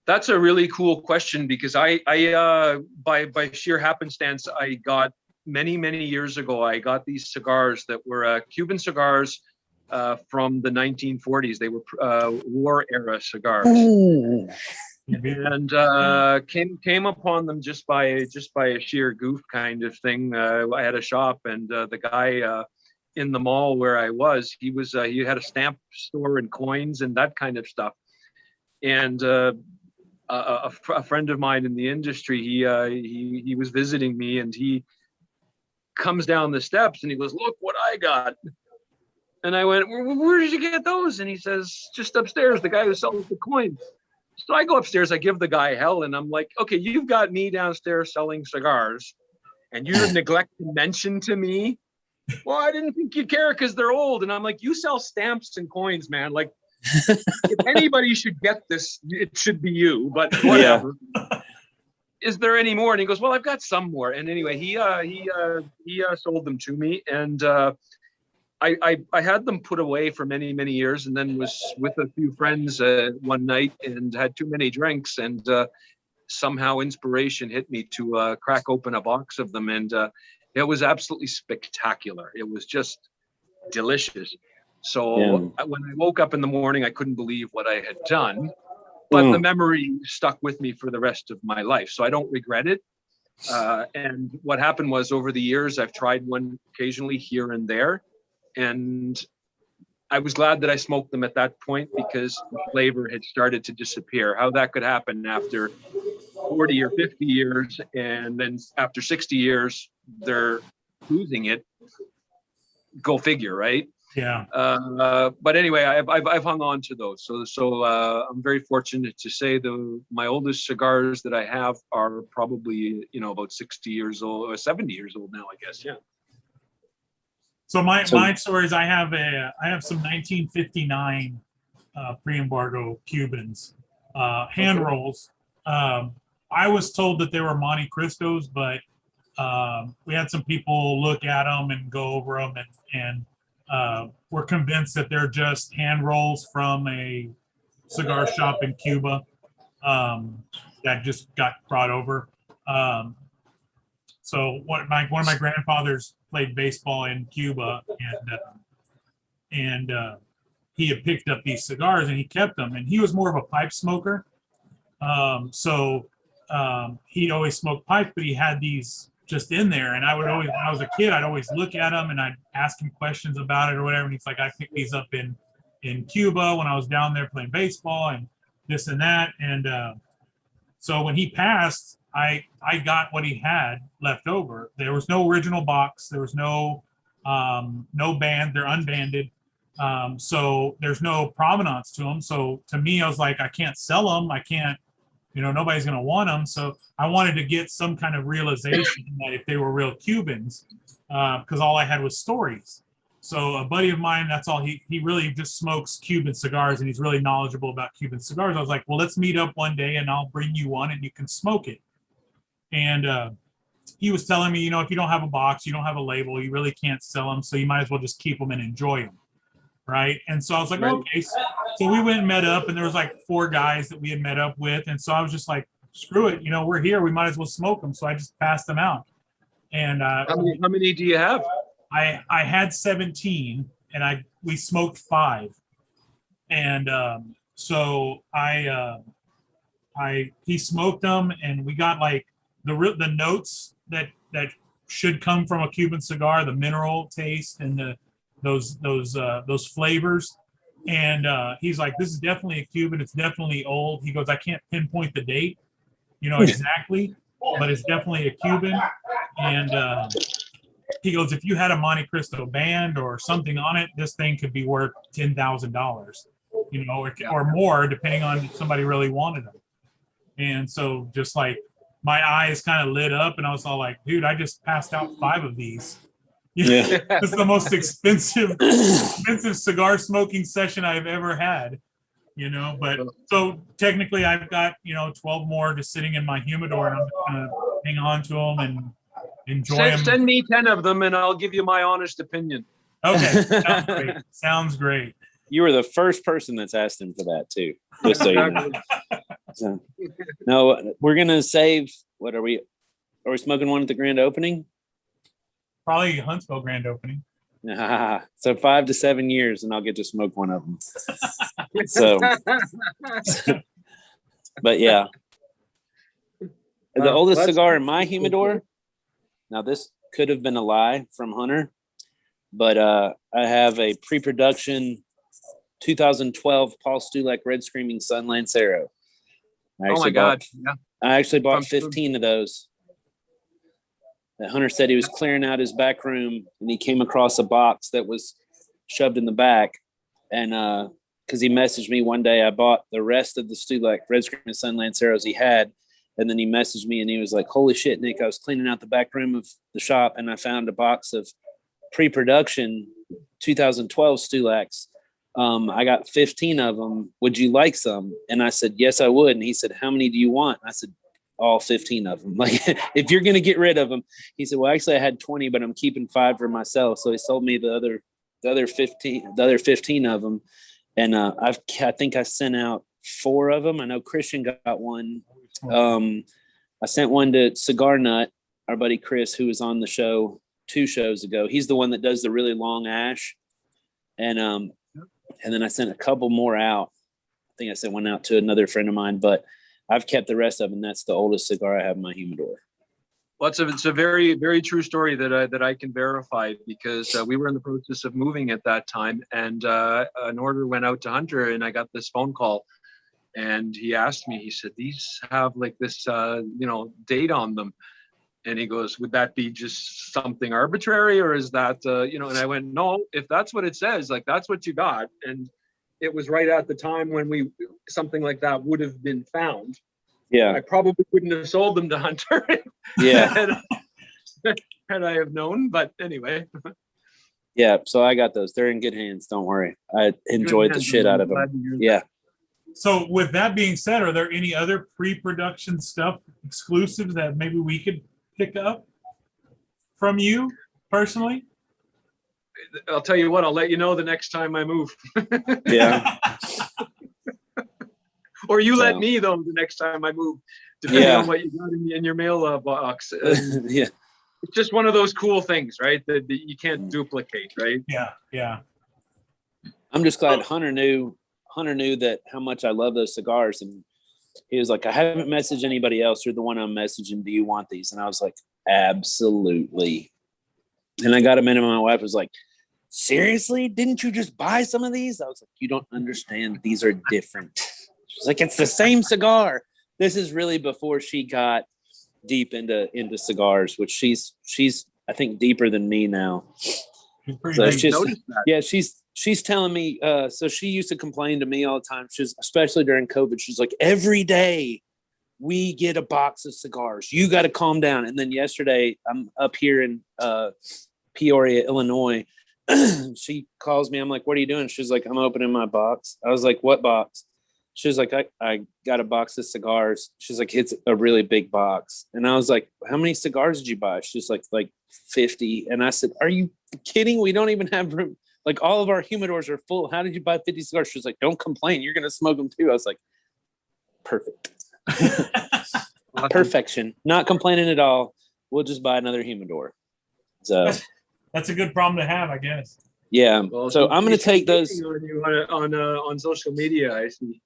That's a really cool question, because I by sheer happenstance, I got many years ago, I got these cigars that were Cuban cigars from the 1940s. They were war era cigars. Ooh. And came upon them just by a sheer goof kind of thing. I had a shop, and the guy in the mall where I was, he had a stamp store and coins and that kind of stuff. And a friend of mine in the industry, he was visiting me, and he comes down the steps and he goes, "Look what I got." And I went, "Where did you get those?" And he says, "Just upstairs, the guy who sells the coins." So I go upstairs, I give the guy hell, and I'm like, "Okay, you've got me downstairs selling cigars, and you neglect to mention to me, well, I didn't think you'd care because they're old." And I'm like, "You sell stamps and coins, man. Like, if anybody should get this, it should be you, but whatever." Yeah. Is there any more? And he goes, "Well, I've got some more." And anyway, he sold them to me, and I had them put away for many years, and then was with a few friends one night and had too many drinks, and somehow inspiration hit me to crack open a box of them, and it was absolutely spectacular. It was just delicious. So when I woke up in the morning, I couldn't believe what I had done, but the memory stuck with me for the rest of my life. So I don't regret it. And what happened was, over the years, I've tried one occasionally here and there. And I was glad that I smoked them at that point, because the flavor had started to disappear. How that could happen after 40 or 50 years, and then after 60 years, they're losing it. Go figure, right? Yeah. But anyway, I've hung on to those. So I'm very fortunate to say my oldest cigars that I have are probably, about 60 years old or 70 years old now, I guess. Yeah. So my story is I have some 1959 pre-embargo Cubans, hand rolls. I was told that they were Monte Cristos, but we had some people look at them and go over them, and we're convinced that they're just hand rolls from a cigar shop in Cuba that just got brought over. So one of my grandfathers played baseball in Cuba, and he had picked up these cigars and he kept them, and he was more of a pipe smoker. So he'd always smoke pipe, but he had these just in there. And I would always, when I was a kid, I'd always look at them and I'd ask him questions about it or whatever. And he's like, "I picked these up in Cuba when I was down there playing baseball and this and that." And so when he passed, I got what he had left over. There was no original box. There was no band. They're unbanded. So there's no provenance to them. So to me, I was like, I can't sell them. I can't, nobody's going to want them. So I wanted to get some kind of realization that if they were real Cubans, because all I had was stories. So a buddy of mine, that's all he really just smokes Cuban cigars, and he's really knowledgeable about Cuban cigars. I was like, well, let's meet up one day and I'll bring you one and you can smoke it. And he was telling me, if you don't have a box, you don't have a label, you really can't sell them. So you might as well just keep them and enjoy them. Right. And so I was like, right. Okay. So we went and met up, and there was like 4 guys that we had met up with. And so I was just like, screw it. We're here. We might as well smoke them. So I just passed them out. And how many do you have? I had 17, and we smoked 5. And so he smoked them, and we got like the notes that should come from a Cuban cigar, the mineral taste and those flavors. And he's like, "This is definitely a Cuban. It's definitely old." He goes, "I can't pinpoint the date, exactly, but it's definitely a Cuban." And he goes, "If you had a Monte Cristo band or something on it, this thing could be worth $10,000, or more, depending on if somebody really wanted them." And so just like my eyes kind of lit up, and I was all like, "Dude, I just passed out 5 of these." Yeah. It's the most expensive cigar smoking session I've ever had. But so technically I've got 12 more just sitting in my humidor, and I'm just gonna hang on to them and enjoy them. Send me 10 of them, and I'll give you my honest opinion. Okay, sounds great. You were the first person that's asked him for that too. Just so you know. So, no, we're gonna save. What are we? Are we smoking one at the grand opening? Probably Huntsville grand opening. So 5 to 7 years, and I'll get to smoke one of them. So, but yeah, the oldest cigar in my humidor. Now, this could have been a lie from Hunter, but I have a pre-production 2012 Paul Stulak Red Screaming Sun Lancero. Oh my God! Yeah. I actually bought 15 of those. That Hunter said he was clearing out his back room, and he came across a box that was shoved in the back. And because he messaged me one day, I bought the rest of the Stulak Red Screaming Sun Lanceros he had. And then he messaged me, and he was like, "Holy shit, Nick, I was cleaning out the back room of the shop, and I found a box of pre-production 2012 Stulaks. I got 15 of them. Would you like some?" And I said, "Yes, I would." And he said, "How many do you want?" I said, "All 15 of them." Like, if you're going to get rid of them. He said, "Well, actually I had 20, but I'm keeping 5 for myself." So he sold me the other 15 of them. And I think I sent out 4 of them. I know Christian got one. I sent one to Cigar Nut, our buddy Chris, who was on the show 2 shows ago. He's the one that does the really long ash. And then I sent a couple more out. I think I sent one out to another friend of mine, but I've kept the rest of them. That's the oldest cigar I have in my humidor. Well, it's a very, very true story that I can verify, because we were in the process of moving at that time, and an order went out to Hunter, and I got this phone call, and he asked me, he said, "These have like this, date on them." And he goes, "Would that be just something arbitrary, or is that, And I went, "No, if that's what it says, like that's what you got." And it was right at the time when something like that would have been found. Yeah. I probably wouldn't have sold them to Hunter. Yeah. had I have known, but anyway. Yeah. So I got those. They're in good hands. Don't worry. I enjoyed the shit out of them. Yeah. So with that being said, are there any other pre-production stuff exclusives that maybe we could pick up from you personally? I'll tell you what, I'll let you know the next time I move. Yeah. Or you let me, though, the next time I move, depending on what you got in your mail box. Yeah. It's just one of those cool things, right? That you can't duplicate, right? Yeah. Yeah. I'm just glad Hunter knew that how much I love those cigars. And he was like, "I haven't messaged anybody else. You're the one I'm messaging. Do you want these?" And I was like, "Absolutely." And I got them in, and my wife was like, "Seriously? Didn't you just buy some of these?" I was like, "You don't understand. These are different." She's like, "It's the same cigar." This is really before she got deep into cigars, which she's I think deeper than me now. So it's just, yeah, she's telling me. So she used to complain to me all the time. She's, especially during COVID, she's like, "Every day we get a box of cigars. You got to calm down." And then yesterday, I'm up here in Peoria, Illinois. She calls me. I'm like, "What are you doing?" She's like, "I'm opening my box." I was like, "What box?" She's like, I got a box of cigars. She's like, "It's a really big box." And I was like, "How many cigars did you buy?" She's like 50. And I said, "Are you kidding? We don't even have room. Like, all of our humidors are full. How did you buy 50 cigars?" She's like, "Don't complain. You're going to smoke them too." I was like, perfect. Perfection. Not complaining at all. We'll just buy another humidor. So that's a good problem to have, I guess. Yeah. Well, so I'm going to take those on social media. I see.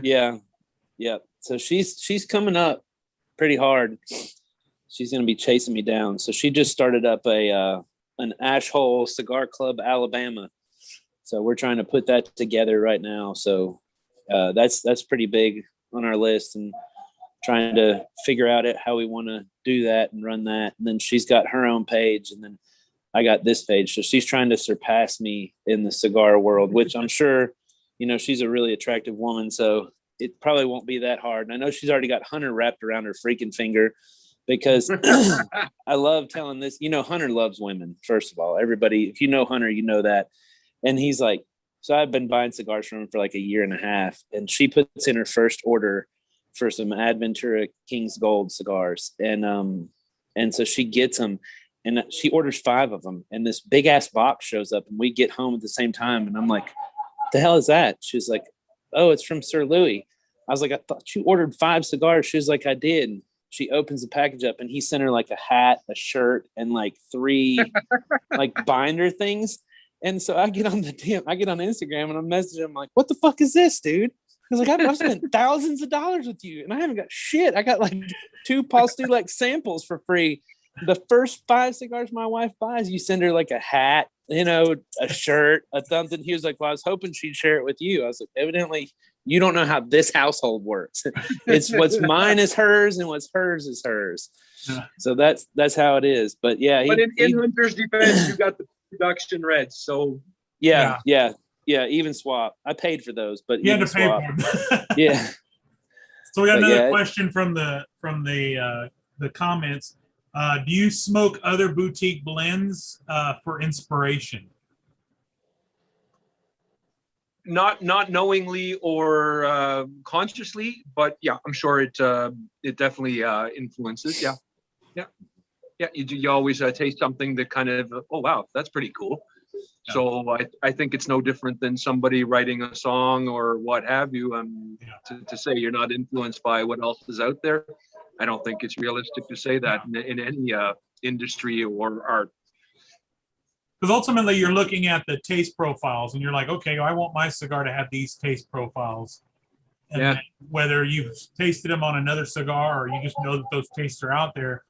Yeah. So she's coming up pretty hard. She's going to be chasing me down. So she just started up an Ash Hole Cigar Club Alabama. So we're trying to put that together right now. So that's pretty big on our list, and trying to figure out how we want to do that and run that. And then she's got her own page, and then I got this page. So she's trying to surpass me in the cigar world, which I'm sure, she's a really attractive woman. So it probably won't be that hard. And I know she's already got Hunter wrapped around her freaking finger. because I love telling this. Hunter loves women. First of all, everybody, if you know Hunter, you know that. And he's like, so I've been buying cigars from him for like a year and a half, and she puts in her first order for some Adventura King's Gold cigars, and so she gets them, and she orders 5 of them, and this big ass box shows up, and we get home at the same time, and I'm like, "What the hell is that?" She's like, "Oh, it's from Sir Louis." I was like, "I thought you ordered 5 cigars." She was like, "I did." She opens the package up, and he sent her like a hat, a shirt, and like 3 like binder things. And so I get on Instagram and I'm messaging him like, "What the fuck is this, dude?" He's like, I've spent thousands of dollars with you and I haven't got shit. I got like 2 Paul Stulek samples for free. The first 5 cigars my wife buys, you send her like a hat, a shirt, a something. He was like, "Well, I was hoping she'd share it with you." I was like, "Evidently you don't know how this household works. It's what's mine is hers and what's hers is hers." Yeah. So that's how it is. But yeah, but in Hunter's defense, you got the production reds. So yeah, even swap. I paid for those, but you had to swap. pay for them. Yeah. So we got another question from the comments. Do you smoke other boutique blends for inspiration? Not knowingly or consciously, but yeah, I'm sure it definitely influences. Yeah. You always taste something that kind of, oh wow, that's pretty cool. Yeah. So I think it's no different than somebody writing a song or what have you. To say you're not influenced by what else is out there, I don't think it's realistic to say that in any industry or art. Because ultimately you're looking at the taste profiles and you're like, okay, I want my cigar to have these taste profiles. And then whether you've tasted them on another cigar or you just know that those tastes are out there,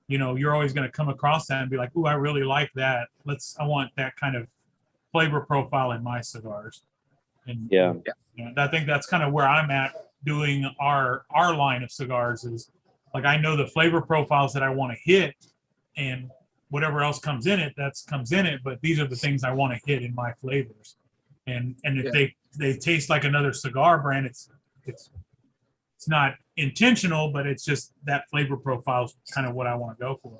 you're always going to come across that and be like, "Ooh, I really like that. I want that kind of flavor profile in my cigars." And I think that's kind of where I'm at doing our line of cigars is like, I know the flavor profiles that I want to hit, and whatever else comes in it, comes in it. But these are the things I want to hit in my flavors. And if they taste like another cigar brand, it's not intentional, but it's just that flavor profile is kind of what I want to go for.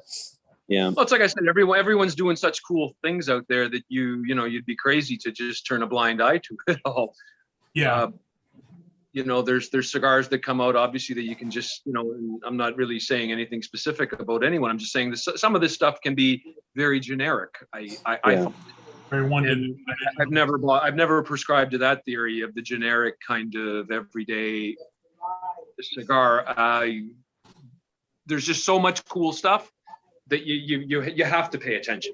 Yeah. Well, it's like I said, everyone's doing such cool things out there that you'd be crazy to just turn a blind eye to it all. Yeah. There's cigars that come out, obviously, that you can just, and I'm not really saying anything specific about anyone. I'm just saying some of this stuff can be very generic. I very one. I've never prescribed to that theory of the generic kind of everyday cigar. There's just so much cool stuff that you have to pay attention.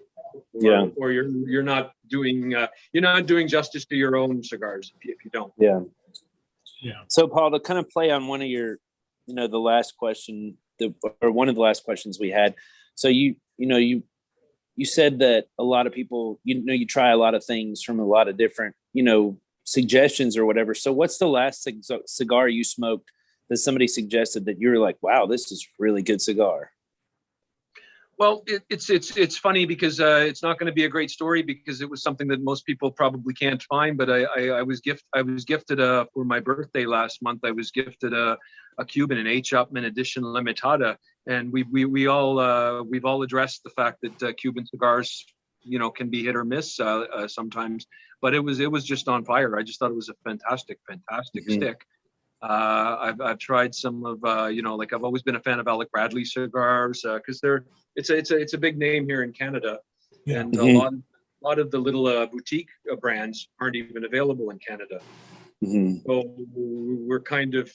Or you're not doing justice to your own cigars if you don't. Yeah. So Paul, to kind of play on one of your, the last question, or one of the last questions we had. So you said that a lot of people, you try a lot of things from a lot of different, suggestions or whatever. So what's the last cigar you smoked that somebody suggested that you were like, wow, this is really good cigar? Well, it's funny because it's not going to be a great story because it was something that most people probably can't find. But I was gifted for my birthday last month. I was gifted a Cuban, an H. Upmann edition limitada, and we've all addressed the fact that Cuban cigars, can be hit or miss sometimes. But it was just on fire. I just thought it was a fantastic stick. I've tried some of I've always been a fan of Alec Bradley cigars because it's a big name here in Canada, and a lot of the little boutique brands aren't even available in Canada. So we're kind of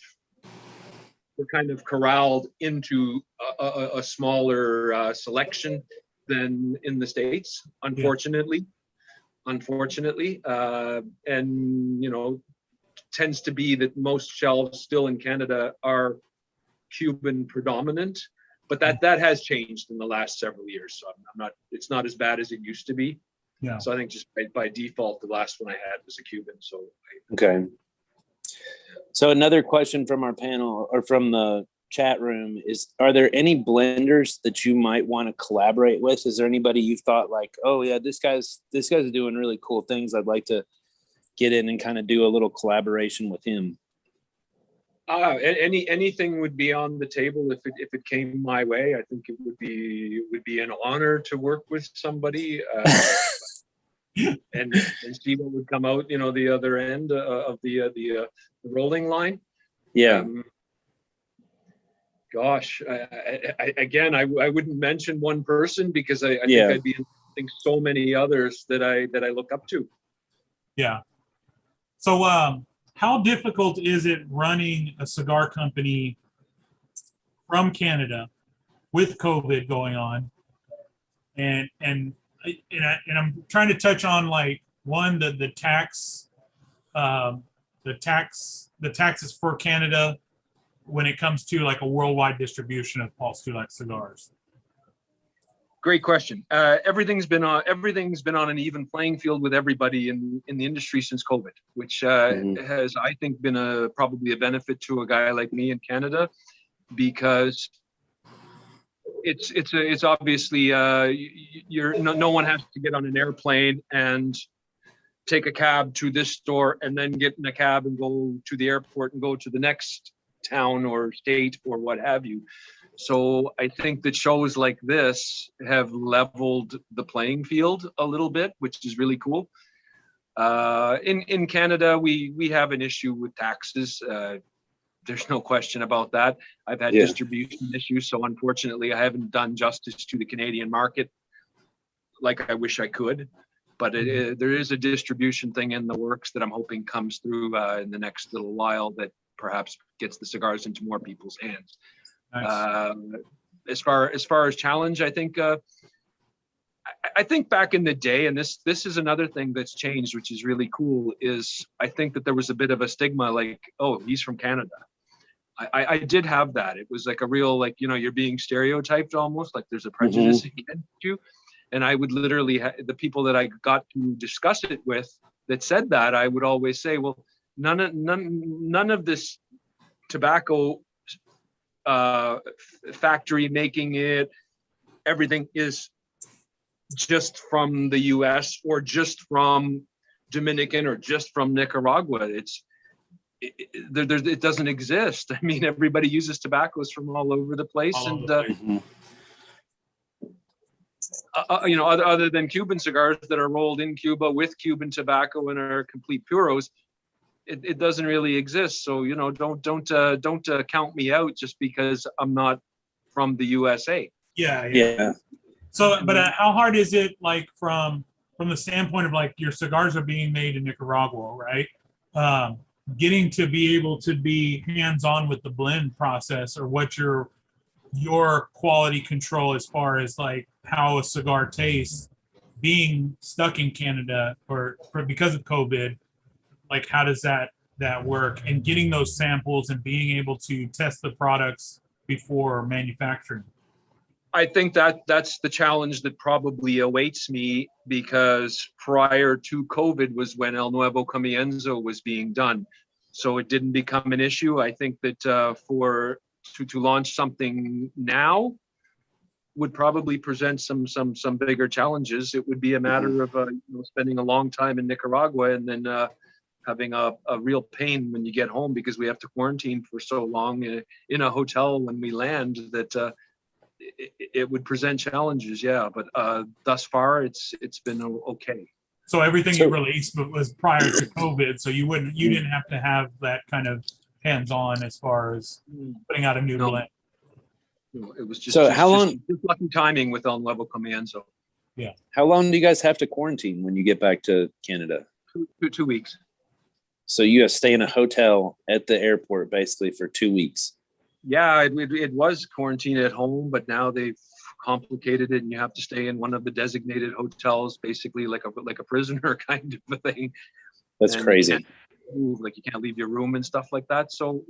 corralled into a smaller selection than in the States, unfortunately. And tends to be that most shelves still in Canada are Cuban predominant, but that has changed in the last several years. So it's not as bad as it used to be. Yeah. So I think just by default, the last one I had was a Cuban. So okay. So another question from our panel or from the chat room is, are there any blenders that you might want to collaborate with? Is there anybody you thought like, oh yeah, this guy's doing really cool things, I'd like to get in and kind of do a little collaboration with him? Anything would be on the table if it came my way. I think it would be an honor to work with somebody and see what would come out, the other end of the rolling line. Yeah. Gosh, again, I wouldn't mention one person because I think I'd be insulting so many others that I look up to. Yeah. So, how difficult is it running a cigar company from Canada with COVID going on? And I'm trying to touch on like one, the taxes for Canada when it comes to like a worldwide distribution of Paul Stulac cigars. Great question. Everything's been on an even playing field with everybody in the industry since COVID, which has, I think, been probably a benefit to a guy like me in Canada, because it's obviously no one has to get on an airplane and take a cab to this store and then get in a cab and go to the airport and go to the next town or state or what have you. So I think that shows like this have leveled the playing field a little bit, which is really cool. In Canada, we have an issue with taxes. There's no question about that. I've had distribution issues, so unfortunately, I haven't done justice to the Canadian market like I wish I could. But there is a distribution thing in the works that I'm hoping comes through in the next little while that perhaps gets the cigars into more people's hands. Nice. As far as challenge, I think back in the day, and this is another thing that's changed, which is really cool, is I think that there was a bit of a stigma, like, oh, he's from Canada. I did have that. It was like a real, like, you're being stereotyped almost, like there's a prejudice against you. And I would literally, the people that I got to discuss it with that said that, I would always say, well, none of this tobacco factory making it, everything is just from the US or just from Dominican or just from Nicaragua. It doesn't exist. I mean, everybody uses tobaccos from all over the place. Other than Cuban cigars that are rolled in Cuba with Cuban tobacco and are complete puros, it doesn't really exist. So, don't count me out just because I'm not from the USA. Yeah. So, but how hard is it, like from the standpoint of like your cigars are being made in Nicaragua, right? Getting to be able to be hands-on with the blend process, or what your quality control as far as like how a cigar tastes being stuck in Canada or because of COVID, like how does that work, and getting those samples and being able to test the products before manufacturing? I think that's the challenge that probably awaits me, because prior to COVID was when El Nuevo Comienzo was being done. So it didn't become an issue. I think that to launch something now would probably present some bigger challenges. It would be a matter of spending a long time in Nicaragua and then having a real pain when you get home, because we have to quarantine for so long in a hotel when we land that it would present challenges. Yeah, but thus far it's been okay. So everything you released was prior to COVID, so you didn't have to have that kind of hands-on as far as putting out a new blend. No, it was just lucky timing with El Nuevo Comienzo. Yeah. How long do you guys have to quarantine when you get back to Canada? 2 weeks. So you have to stay in a hotel at the airport basically for 2 weeks. Yeah, it was quarantine at home, but now they've complicated it, and you have to stay in one of the designated hotels, basically like a prisoner kind of a thing. That's crazy. You can't leave your room and stuff like that. So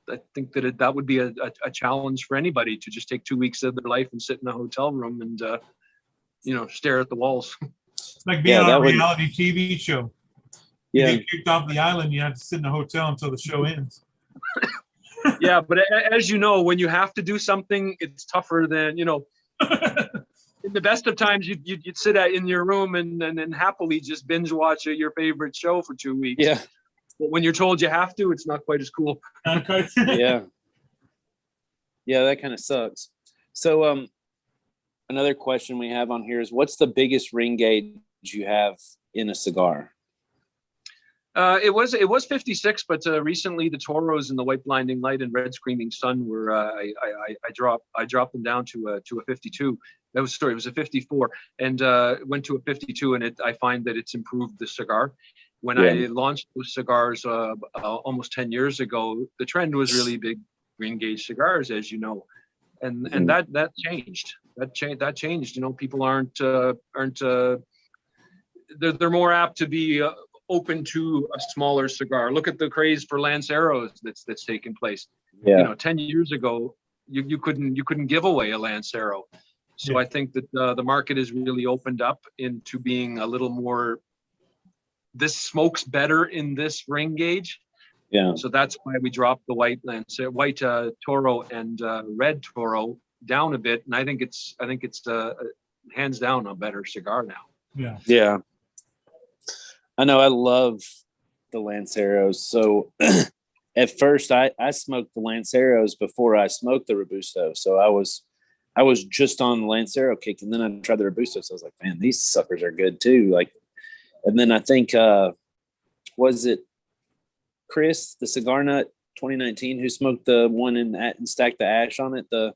I think that would be a challenge for anybody to just take 2 weeks of their life and sit in a hotel room and stare at the walls. It's like being on a reality TV show. You get kicked off the island, you have to sit in a hotel until the show ends. Yeah, but as you know, when you have to do something, it's tougher than, in the best of times, you'd sit in your room and happily just binge watch your favorite show for 2 weeks. Yeah. But when you're told you have to, it's not quite as cool. Yeah. Yeah, that kind of sucks. So another question we have on here is, what's the biggest ring gauge you have in a cigar? It was 56, but recently the Toros and the White Blinding Light and Red Screaming Sun were I dropped them down to a 52. It was a 54, and went to a 52, and I find that it's improved the cigar. When I launched those cigars almost 10 years ago, the trend was really big ring gauge cigars, as you know, and that changed. That changed. People aren't they're more apt to be open to a smaller cigar. Look at the craze for Lanceros that's taken place. 10 years ago, you couldn't give away a Lancero. So I think that the market has really opened up into being a little more, this smokes better in this ring gauge. Yeah. So that's why we dropped the white Toro and red Toro down a bit. And I think it's hands down a better cigar now. Yeah. Yeah. I know, I love the Lanceros. So at first I smoked the Lanceros before I smoked the Robusto. So I was just on the Lancero kick, and then I tried the Robusto. So I was like, man, these suckers are good too. And then I think, was it Chris, the Cigar Nut 2019, who smoked the one and stacked the ash on it, the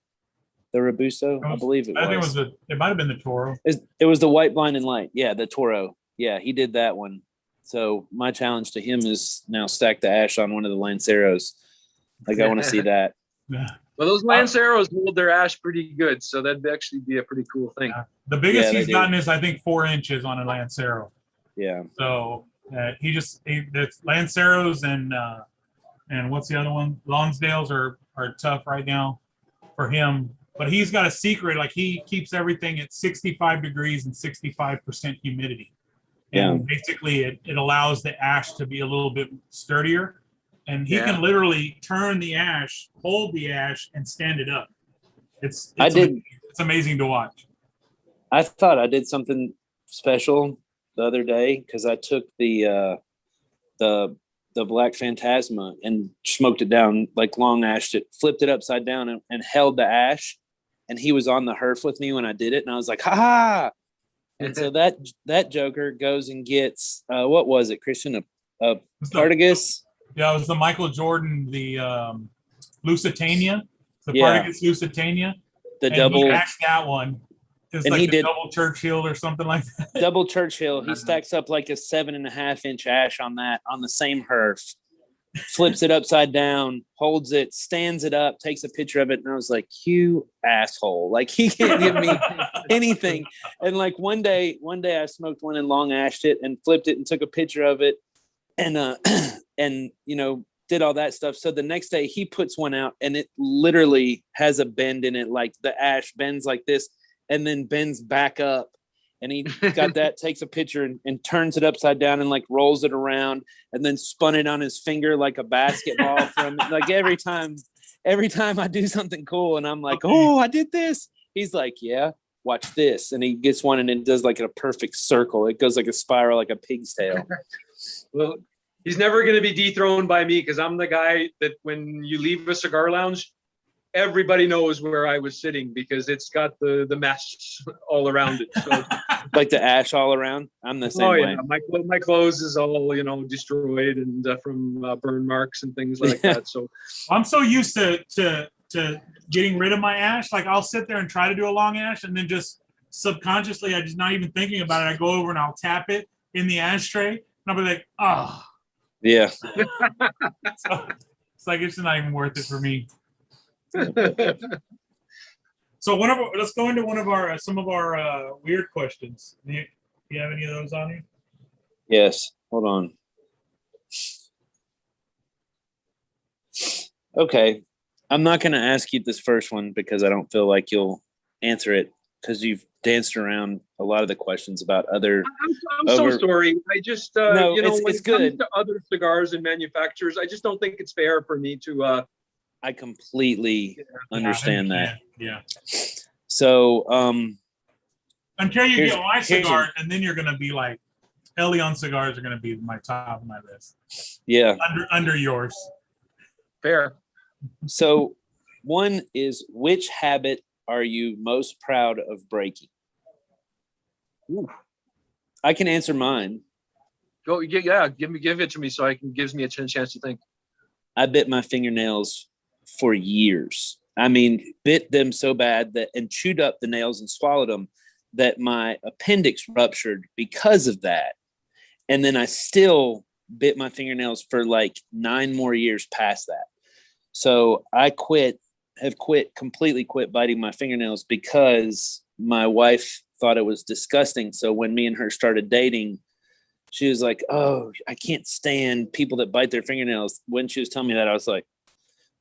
Robusto? I believe it was. I think it might have been the Toro. It was the White Blinding Light. Yeah, the Toro. Yeah, he did that one. So my challenge to him is now stack the ash on one of the Lanceros. I want to see that. Yeah. Well, those Lanceros hold their ash pretty good, so that'd actually be a pretty cool thing. Yeah. The biggest he's gotten is, I think, 4 inches on a Lancero. Yeah. So it's Lanceros and what's the other one? Lonsdales are tough right now for him. But he's got a secret. He keeps everything at 65 degrees and 65% humidity. And basically it allows the ash to be a little bit sturdier. And he can literally turn the ash, hold the ash, and stand it up. It's amazing to watch. I thought I did something special the other day because I took the Black Phantasma and smoked it down, long ashed it, flipped it upside down and held the ash. And he was on the herf with me when I did it. And I was like, ha ha. And so that joker goes and gets, what was it, Christian? A Partagas? Yeah, it was the Michael Jordan, the Lusitania. The Partagas Lusitania. The double. He ashed that one. It's and he did double Churchill or something like that. Double Churchill. He stacks up a 7.5-inch ash on the same herf, flips it upside down, holds it, stands it up, takes a picture of it. And I was like, you asshole. He can't give me anything. And one day I smoked one and long ashed it and flipped it and took a picture of it and did all that stuff. So the next day he puts one out and it literally has a bend in it. The ash bends like this and then bends back up. And he got that, takes a picture and turns it upside down and rolls it around and then spun it on his finger like a basketball from every time I do something cool and I'm like, oh, I did this. He's like, yeah, watch this. And he gets one and it does a perfect circle. It goes like a spiral, like a pig's tail. Well, he's never going to be dethroned by me because I'm the guy that when you leave a cigar lounge, everybody knows where I was sitting because it's got the mesh all around it. So, the ash all around. I'm the same way. Yeah. My clothes is all destroyed and from burn marks and things like that. So I'm so used to getting rid of my ash. I'll sit there and try to do a long ash, and then just subconsciously, I just not even thinking about it. I go over and I'll tap it in the ashtray, and I'll be like, oh. Yeah. So, it's not even worth it for me. So let's go into some of our weird questions. Do you have any of those on here? Yes. Hold on. Okay. I'm not going to ask you this first one because I don't feel like you'll answer it because you've danced around a lot of the questions about other. I'm so sorry. I just no, when it's it good. comes to other cigars and manufacturers, I just don't think it's fair for me to. I completely understand that. Yeah. So until you get my cigars, and then you're gonna be like, Elion cigars are going to be my top of my list. Yeah. Under yours. Fair. So one is, which habit are you most proud of breaking? Ooh. I can answer mine. Go, give it to me so gives me a chance to think. I bit my fingernails for years. I mean, bit them so bad and chewed up the nails and swallowed them that my appendix ruptured because of that. And then I still bit my fingernails for like 9 more years past that. So I completely quit biting my fingernails because my wife thought it was disgusting. So when me and her started dating, she was like, "Oh, I can't stand people that bite their fingernails." When she was telling me that, I was like,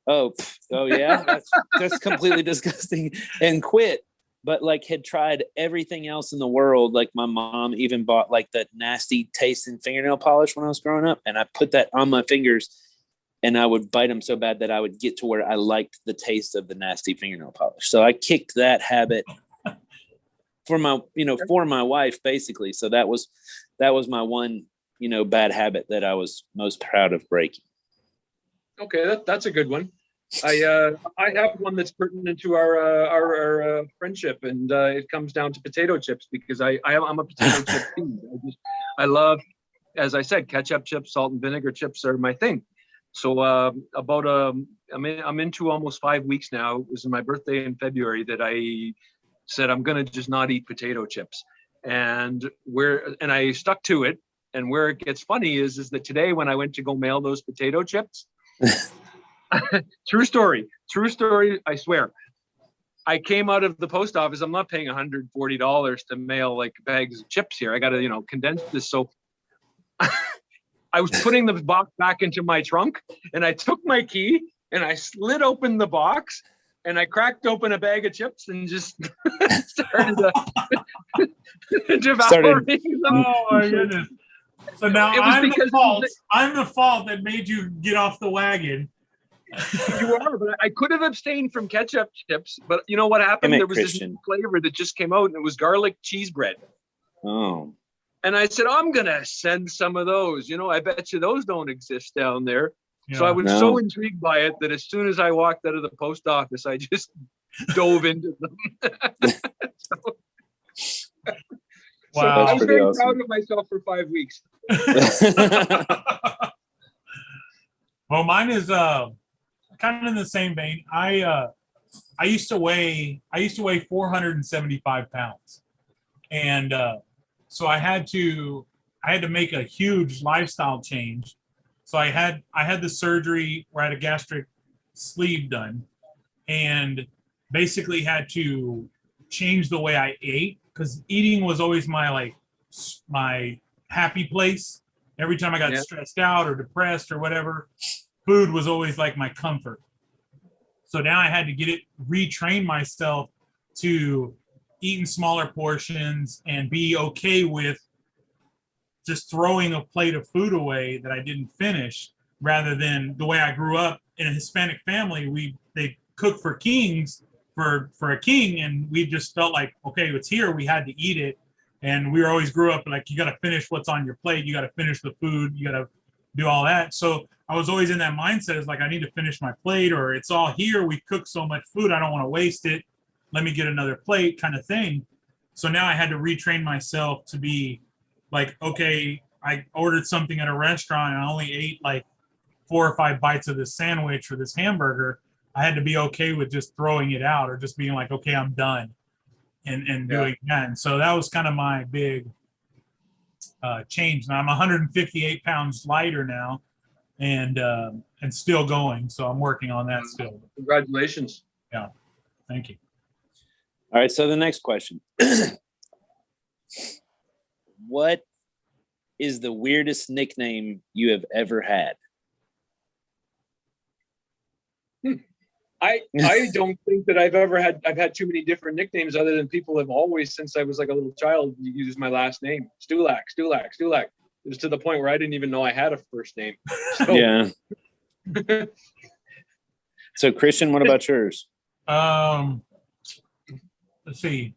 oh yeah, that's completely disgusting, and quit. But like had tried everything else in the world. Like my mom even bought like that nasty tasting fingernail polish when I was growing up, and I put that on my fingers, and I would bite them so bad that I would get to where I liked the taste of the nasty fingernail polish. So I kicked that habit for my wife, basically. So that was my one, bad habit that I was most proud of breaking. Okay, that's a good one. I have one that's pertinent to our friendship, and it comes down to potato chips, because I'm a potato chip fiend. I love, as I said, ketchup chips, salt and vinegar chips are my thing. So I'm into almost 5 weeks now. It was my birthday in February that I said I'm gonna just not eat potato chips, and I stuck to it. And where it gets funny is that today when I went to go mail those potato chips. True story, I swear. I came out of the post office. I'm not paying $140 to mail like bags of chips here. I got to, condense this. So I was putting the box back into my trunk, and I took my key and I slid open the box and I cracked open a bag of chips and just started devouring them. Oh my goodness. So now I'm the fault that made you get off the wagon. You are, but I could have abstained from ketchup chips. But you know what happened? There was this new flavor that just came out, and it was garlic cheese bread. Oh. And I said, I'm gonna send some of those. I bet you those don't exist down there. Yeah. So I was so intrigued by it that as soon as I walked out of the post office, I just dove into them. Wow. So I'm very proud of myself for 5 weeks. Well, mine is kind of in the same vein. I used to weigh 475 pounds, and so I had to make a huge lifestyle change. So I had the surgery where I had a gastric sleeve done, and basically had to change the way I ate, because eating was always my happy place. Every time I got stressed out or depressed or whatever, food was always like my comfort. So now I had to retrain myself to eat in smaller portions and be okay with just throwing a plate of food away that I didn't finish, rather than the way I grew up in a Hispanic family. They cook for kings for a king, and we just felt like, okay, it's here, we had to eat it. And we always grew up like, you got to finish what's on your plate, you got to finish the food, you got to do all that. So I was always in that mindset. It's like, I need to finish my plate, or it's all here, we cook so much food, I don't want to waste it, let me get another plate, kind of thing. So now I had to retrain myself to be like, okay, I ordered something at a restaurant and I only ate like 4 or 5 bites of this sandwich or this hamburger. I had to be okay with just throwing it out, or just being like, okay, I'm done, and doing that. And so that was kind of my big change. Now I'm 158 pounds lighter now, and still going. So I'm working on that still. Congratulations. Yeah, thank you. All right, so the next question. What is the weirdest nickname you have ever had? I don't think that I've had too many different nicknames, other than people have always, since I was like a little child, used my last name, Stulak. It was to the point where I didn't even know I had a first name. So. Yeah. So Christian, what about yours? Let's see.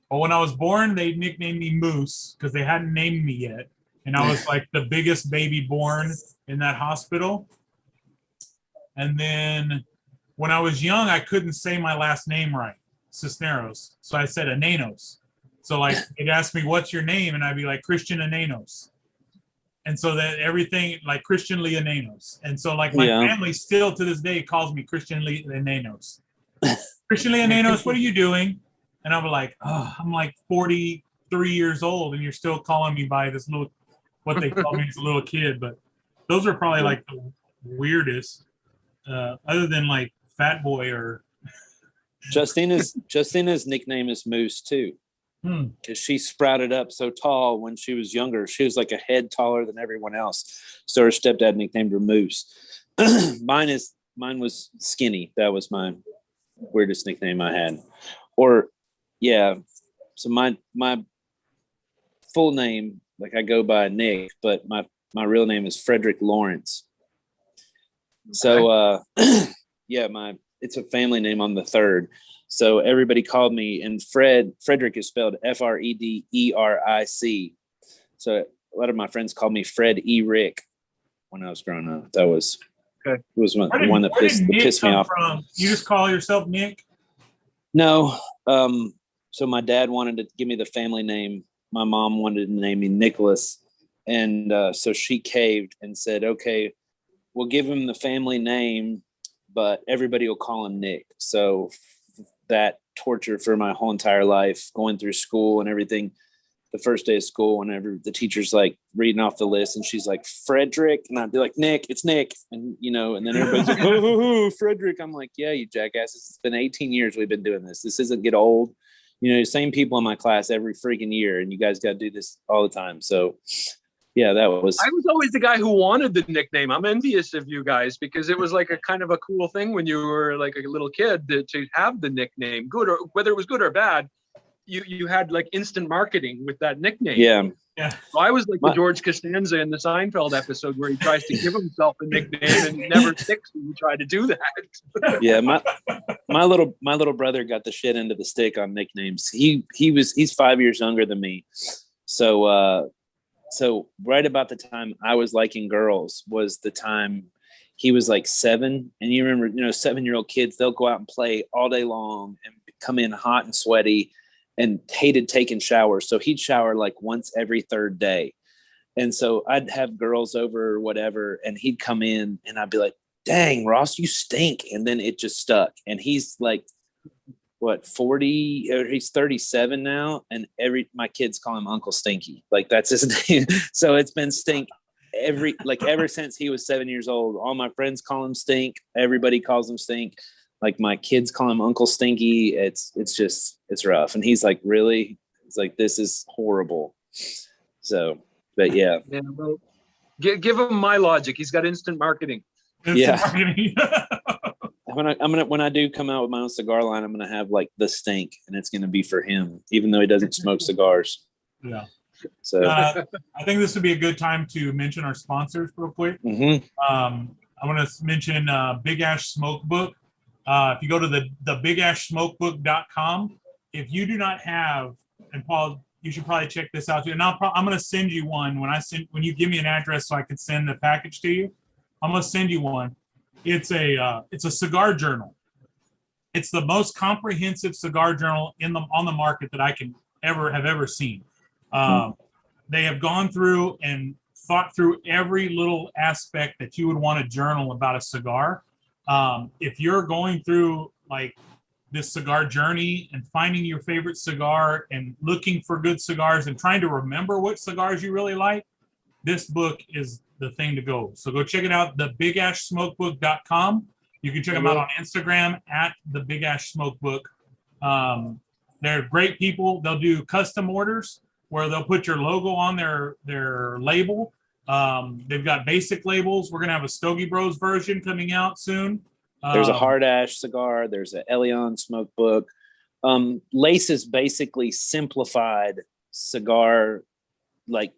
Well, when I was born, they nicknamed me Moose because they hadn't named me yet. and I was like the biggest baby born in that hospital. And then when I was young, I couldn't say my last name right, Cisneros. So I said Ananos. So like it asked me, what's your name? And I'd be like, Christian Ananos. And so that everything like Christian Leonanos. And so like my family still to this day calls me Christian Leonanos. Christian Leonanos, what are you doing? And I'm like, oh, I'm like 43 years old and you're still calling me by this little, what they call me as a little kid. But those are probably like the weirdest, other than like Fat Boy or. Justina's nickname is Moose too. Because she sprouted up so tall when she was younger. She was like a head taller than everyone else. So her stepdad nicknamed her Moose. Mine was Skinny. That was my weirdest nickname I had. Or yeah. So my full name, like I go by Nick, but my real name is Frederick Lawrence. So yeah, it's a family name on the third. So everybody called me, and Frederick is spelled Frederic. So a lot of my friends called me Fred E. Rick when I was growing up. That was one that pissed me off. You just call yourself Nick? No. So my dad wanted to give me the family name. My mom wanted to name me Nicholas. And so she caved and said, okay, we'll give him the family name, but everybody will call him Nick. So that torture for my whole entire life, going through school and everything. The first day of school, whenever the teacher's like reading off the list and she's like, Frederick, and I'd be like, Nick, it's Nick. And, and then everybody's like, oh, Frederick. I'm like, yeah, you jackasses. It's been 18 years we've been doing this. This isn't get old. Same people in my class every freaking year, and you guys got to do this all the time. So, yeah, I was always the guy who wanted the nickname. I'm envious of you guys because it was like a kind of a cool thing when you were like a little kid to have the nickname, good or whether it was good or bad. You had like instant marketing with that nickname. Yeah. So I was like the George Costanza in the Seinfeld episode where he tries to give himself a nickname and he never sticks when you try to do that. Yeah, my little brother got the shit into the stick on nicknames. He's 5 years younger than me. So right about the time I was liking girls was the time he was like 7. And you remember, 7-year-old kids, they'll go out and play all day long and come in hot and sweaty and hated taking showers. So he'd shower like once every third day. And so I'd have girls over or whatever, and he'd come in and I'd be like, dang, Ross, you stink. And then it just stuck. And he's like, what, 40, or he's 37 now. And my kids call him Uncle Stinky. Like that's his name. So it's been Stink ever since he was 7 years old. All my friends call him Stink. Everybody calls him Stink. Like my kids call him Uncle Stinky. It's rough. And he's like, really? It's like, this is horrible. So, but yeah. Yeah, well, give him my logic. He's got instant marketing. When I do come out with my own cigar line, I'm gonna have like the Stink, and it's gonna be for him, even though he doesn't smoke cigars. Yeah. So I think this would be a good time to mention our sponsors real quick. Mm-hmm. I want to mention Big Ash Smoke Book. If you go to the bigashsmokebook.com, if you do not have, and Paul, you should probably check this out too. And I'm going to send you one when you give me an address so I can send the package to you. I'm going to send you one. It's a cigar journal. It's the most comprehensive cigar journal on the market that I can have ever seen. They have gone through and thought through every little aspect that you would want to journal about a cigar. If you're going through like this cigar journey and finding your favorite cigar and looking for good cigars and trying to remember what cigars you really like, this book is the thing to go. So go check it out, thebigashsmokebook.com. You can check them out on Instagram at the Big Ash Smoke Book. They're great people. They'll do custom orders where they'll put your logo on their label. They've got basic labels. We're going to have a Stogie Bros version coming out soon. There's a hard ash cigar. There's an Elion smoke book. Lace is basically simplified cigar, like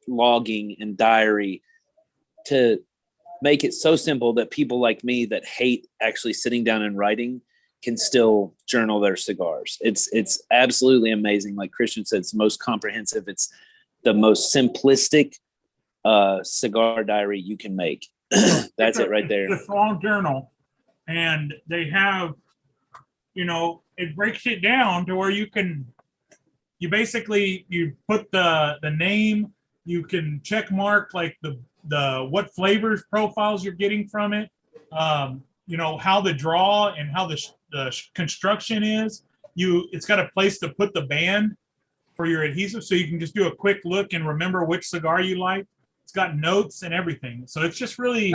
logging and diary, to make it so simple that people like me that hate actually sitting down and writing can still journal their cigars. It's absolutely amazing. Like Christian said, it's the most comprehensive. the most simplistic cigar diary you can make. That's it right there. It's a long journal, and they have, it breaks it down to where you basically put the name, you can check mark like the what flavors profiles you're getting from it, how the draw and how the construction is. It's got a place to put the band for your adhesive, so you can just do a quick look and remember which cigar you like. It's got notes and everything, so it's really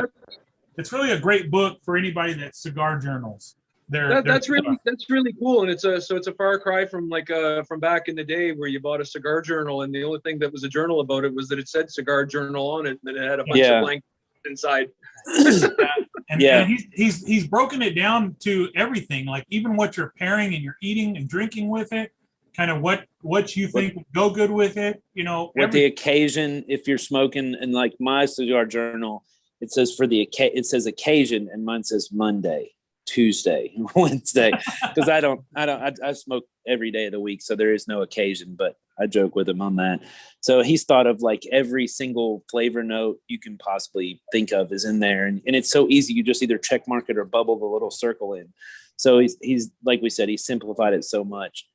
a great book for anybody that cigar journals. That's really cool, and it's a far cry from from back in the day where you bought a cigar journal and the only thing that was a journal about it was that it said cigar journal on it, and then it had a bunch of blank inside. And he's broken it down to everything, like even what you're pairing and you're eating and drinking with it, kind of what you think would go good with it, what the occasion, if you're smoking. And like my cigar journal, it says it says occasion, and mine says Monday, Tuesday, Wednesday, because I smoke every day of the week, so there is no occasion, but I joke with him on that. So he's thought of like every single flavor note you can possibly think of is in there, and it's so easy. You just either check mark it or bubble the little circle in. So he's like we said, he simplified it so much.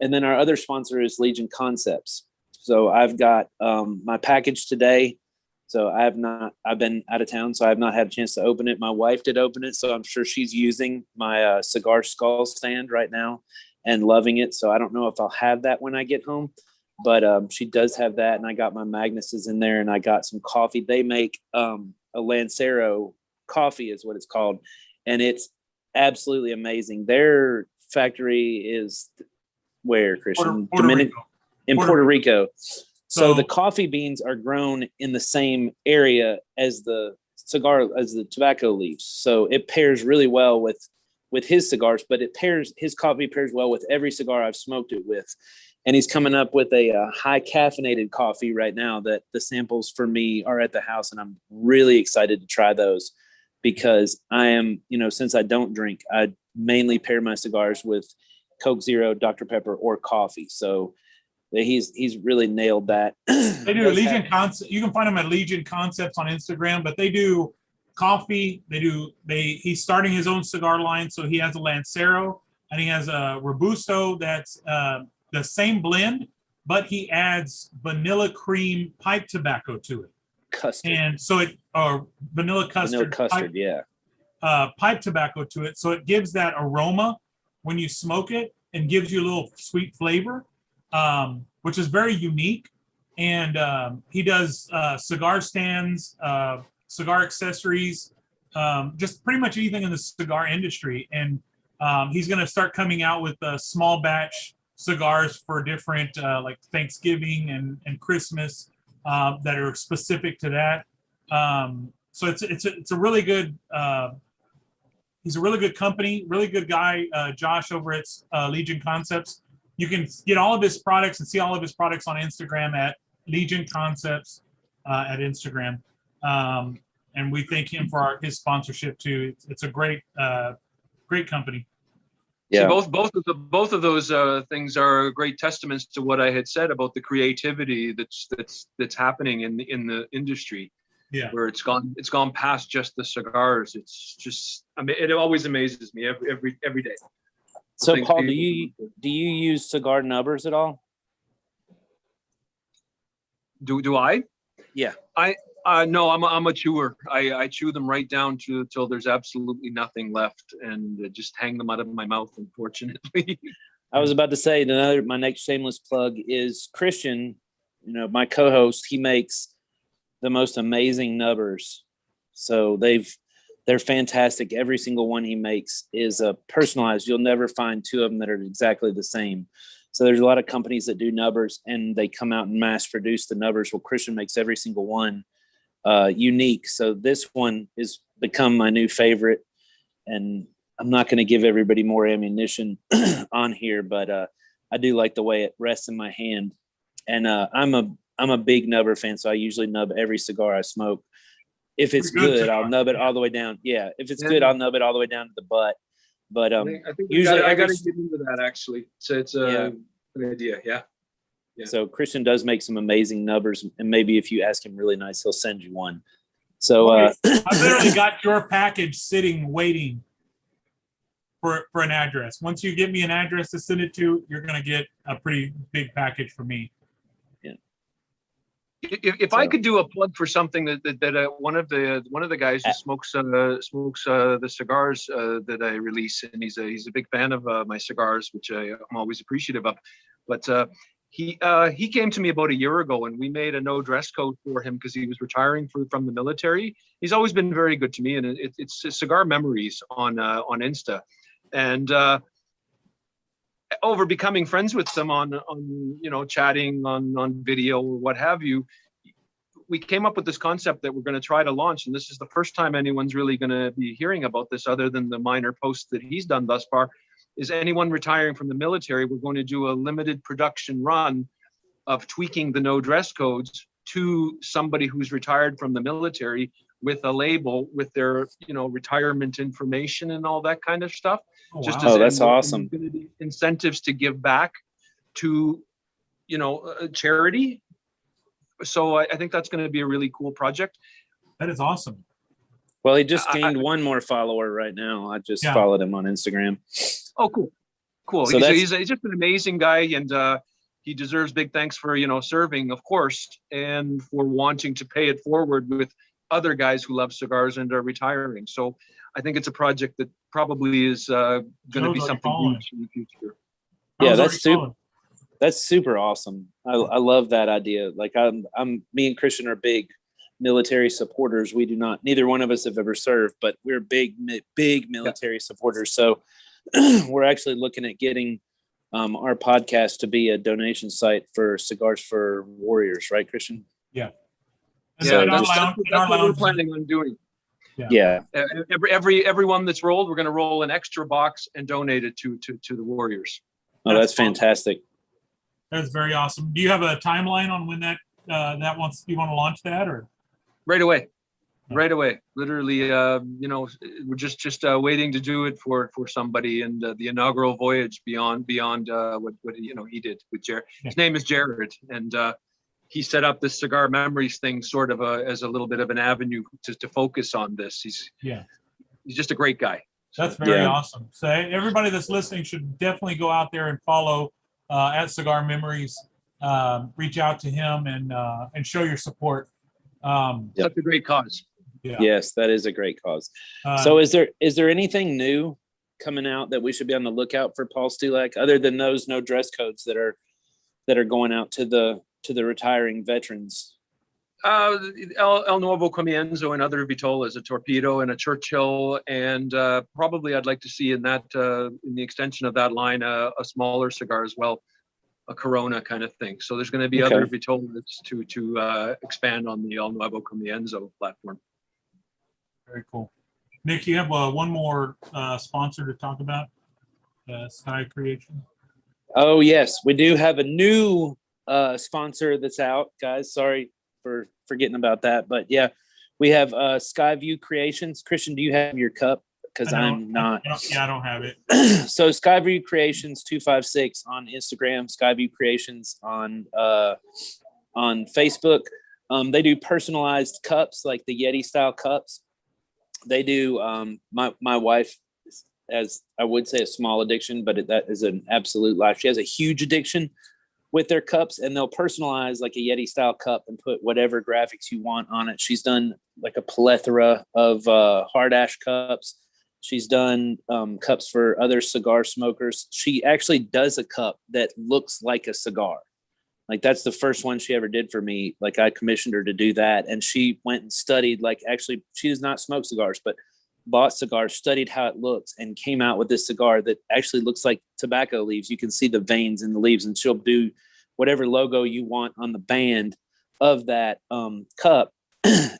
And then our other sponsor is Legion Concepts. So I've got my package today. So I've been out of town, so I have not had a chance to open it. My wife did open it, so I'm sure she's using my cigar skull stand right now and loving it. So I don't know if I'll have that when I get home, but she does have that. And I got my Magnuses in there, and I got some coffee. They make a Lancero coffee is what it's called. And it's absolutely amazing. Their factory is where, Christian? Puerto Rico. So the coffee beans are grown in the same area as the tobacco leaves. So it pairs really well with his cigars, but his coffee pairs well with every cigar I've smoked it with. And he's coming up with a high caffeinated coffee right now that the samples for me are at the house. And I'm really excited to try those because I am, since I don't drink, I mainly pair my cigars with Coke Zero, Dr. Pepper, or coffee. So he's really nailed that. They do Legion Concepts. You can find them at Legion Concepts on Instagram, but they do coffee. He's starting his own cigar line. So he has a Lancero and he has a Robusto that's the same blend, but he adds vanilla cream pipe tobacco to it. Custard. And so vanilla custard. Pipe tobacco to it. So it gives that aroma when you smoke it and gives you a little sweet flavor. Which is very unique. And he does cigar stands, cigar accessories, just pretty much anything in the cigar industry. And he's going to start coming out with small batch cigars for different like Thanksgiving and Christmas that are specific to that. So it's a really good he's a really good company, really good guy, Josh over at Legion Concepts. You can get all of his products and see all of his products on Instagram at Legion Concepts at Instagram. And we thank him for his sponsorship too. It's a great company. Yeah. So both of those things are great testaments to what I had said about the creativity that's happening in the industry. Yeah. Where it's gone past just the cigars. It's just, it always amazes me every day. So Paul, do you use cigar nubbers at all? Do I? Yeah. No, I'm a chewer. I chew them right down till there's absolutely nothing left, and just hang them out of my mouth, unfortunately. I was about to say my next shameless plug is Christian, my co-host. He makes the most amazing nubbers. So they're fantastic. Every single one he makes is personalized. You'll never find two of them that are exactly the same. So there's a lot of companies that do nubbers and they come out and mass produce the nubbers. Well, Christian makes every single one unique. So this one has become my new favorite, and I'm not going to give everybody more ammunition on here, but I do like the way it rests in my hand. And I'm a big nubber fan, so I usually nub every cigar I smoke. If it's good, I'll nub it all the way down. Yeah, if it's good, I'll nub it all the way down to the butt. But I think usually I got to get into that actually. So it's a good idea. Yeah. So Christian does make some amazing numbers, and maybe if you ask him really nice, he'll send you one. So I literally got your package sitting, waiting for an address. Once you give me an address to send it to, you're going to get a pretty big package for me. Yeah. If I could do a plug for something that one of the guys who smokes the cigars that I release, and he's a big fan of my cigars, which I'm always appreciative of. But he came to me about a year ago, and we made a no dress code for him because he was retiring from the military. He's always been very good to me, and it's Cigar Memories on Insta, and over becoming friends with them on chatting on video or what have you, we came up with this concept that we're going to try to launch, and this is the first time anyone's really going to be hearing about this other than the minor posts that he's done thus far. Is anyone retiring from the military, we're going to do a limited production run of tweaking the no dress codes to somebody who's retired from the military with a label with their retirement information and all that kind of stuff. Oh, Just wow. as that's awesome. incentives to give back to charity. So I think that's going to be a really cool project. That is awesome. Well, he just gained one more follower right now. I just followed him on Instagram. Oh, cool. So he's just an amazing guy, and he deserves big thanks for serving, of course, and for wanting to pay it forward with other guys who love cigars and are retiring. So I think it's a project that probably is going to be something huge in the future. Yeah, that's super awesome. I love that idea. Like me and Christian are big military supporters. Neither one of us have ever served, but we're big military supporters. So we're actually looking at getting our podcast to be a donation site for Cigars for Warriors, right, Christian? Yeah. Yeah, that's what we're planning on doing. Yeah. Everyone that's rolled, we're going to roll an extra box and donate it to the Warriors. Oh, that's fantastic. That's very awesome. Do you have a timeline on when that you want to launch that, or? Right away. Literally, we're just waiting to do it for somebody, and the inaugural voyage beyond what he did with Jared. His name is Jared, and he set up this Cigar Memories thing sort of as a little bit of an avenue to focus on this. He's just a great guy. That's very awesome. So everybody that's listening should definitely go out there and follow at Cigar Memories. Reach out to him and show your support. That's a great cause. Yeah. Yes, that is a great cause. So is there anything new coming out that we should be on the lookout for, Paul Stulak, other than those no dress codes that are going out to the retiring veterans? El Nuevo Comienzo and other Vitolas, a Torpedo and a Churchill, and probably I'd like to see in the extension of that line a smaller cigar as well, a Corona kind of thing. So there's going to be other Vitolas to expand on the El Nuevo Comienzo platform. Very cool. Nick, you have one more sponsor to talk about, Sky Creation. Oh yes, we do have a new sponsor that's out, guys. Sorry for forgetting about that, but yeah, we have Skyview Creations. Christian, do you have your cup? Because I'm not. I don't have it. So Skyview Creations 256 on Instagram, Skyview Creations on Facebook. They do personalized cups, like the Yeti style cups. They do. My wife, as I would say, a small addiction, but that is an absolute life. She has a huge addiction with their cups, and they'll personalize like a Yeti style cup and put whatever graphics you want on it. She's done like a plethora of hard ash cups. She's done cups for other cigar smokers. She actually does a cup that looks like a cigar. Like that's the first one she ever did for me. Like I commissioned her to do that. And she went and studied, like actually she does not smoke cigars, but bought cigars, studied how it looks, and came out with this cigar that actually looks like tobacco leaves. You can see the veins in the leaves, and she'll do whatever logo you want on the band of that cup.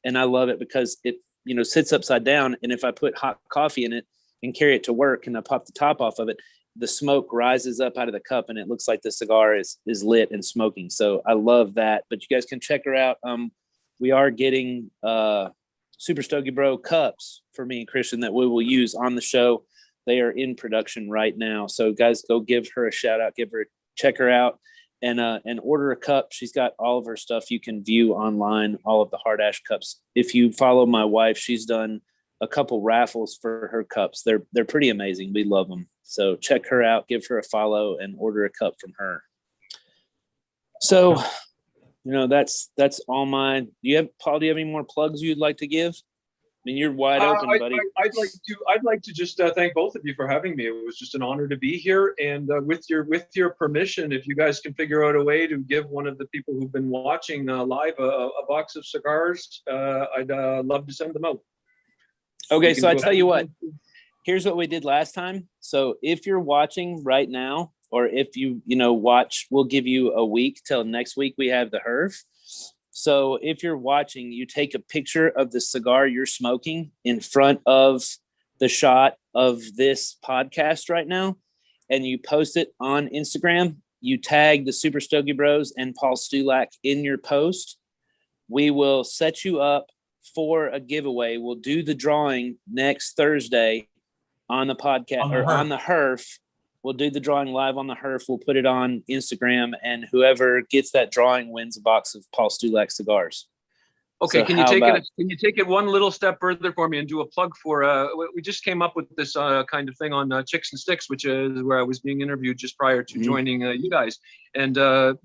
And I love it because it, sits upside down. And if I put hot coffee in it and carry it to work and I pop the top off of it, the smoke rises up out of the cup and it looks like the cigar is lit and smoking. So I love that. But you guys can check her out. We are getting Super Stogie Bro cups for me and Christian that we will use on the show. They are in production right now. So guys, go give her a shout out, check her out. and order a cup. She's got all of her stuff you can view online, all of the hard ash cups. If you follow my wife, she's done a couple raffles for her cups. They're pretty amazing. We love them. So check her out, give her a follow, and order a cup from her. So, that's all mine. Paul, do you have any more plugs you'd like to give? I mean, you're wide open, buddy. I'd like to just thank both of you for having me. It was just an honor to be here. And with your permission, if you guys can figure out a way to give one of the people who've been watching live a box of cigars, I'd love to send them out. Okay, so I tell you what, here's what we did last time. So if you're watching right now, or if you watch, we'll give you a week till next week. We have the HERF. So if you're watching, you take a picture of the cigar you're smoking in front of the shot of this podcast right now, and you post it on Instagram. You tag the Super Stogie Bros and Paul Stulak in your post. We will set you up for a giveaway. We'll do the drawing next Thursday on the podcast on the HERF. We'll do the drawing live on the HERF. We'll put it on Instagram, and whoever gets that drawing wins a box of Paul Stulak cigars. Okay, So can you take it one little step further for me and do a plug for? We just came up with this kind of thing on Chicks and Sticks, which is where I was being interviewed just prior to joining you guys, and I'm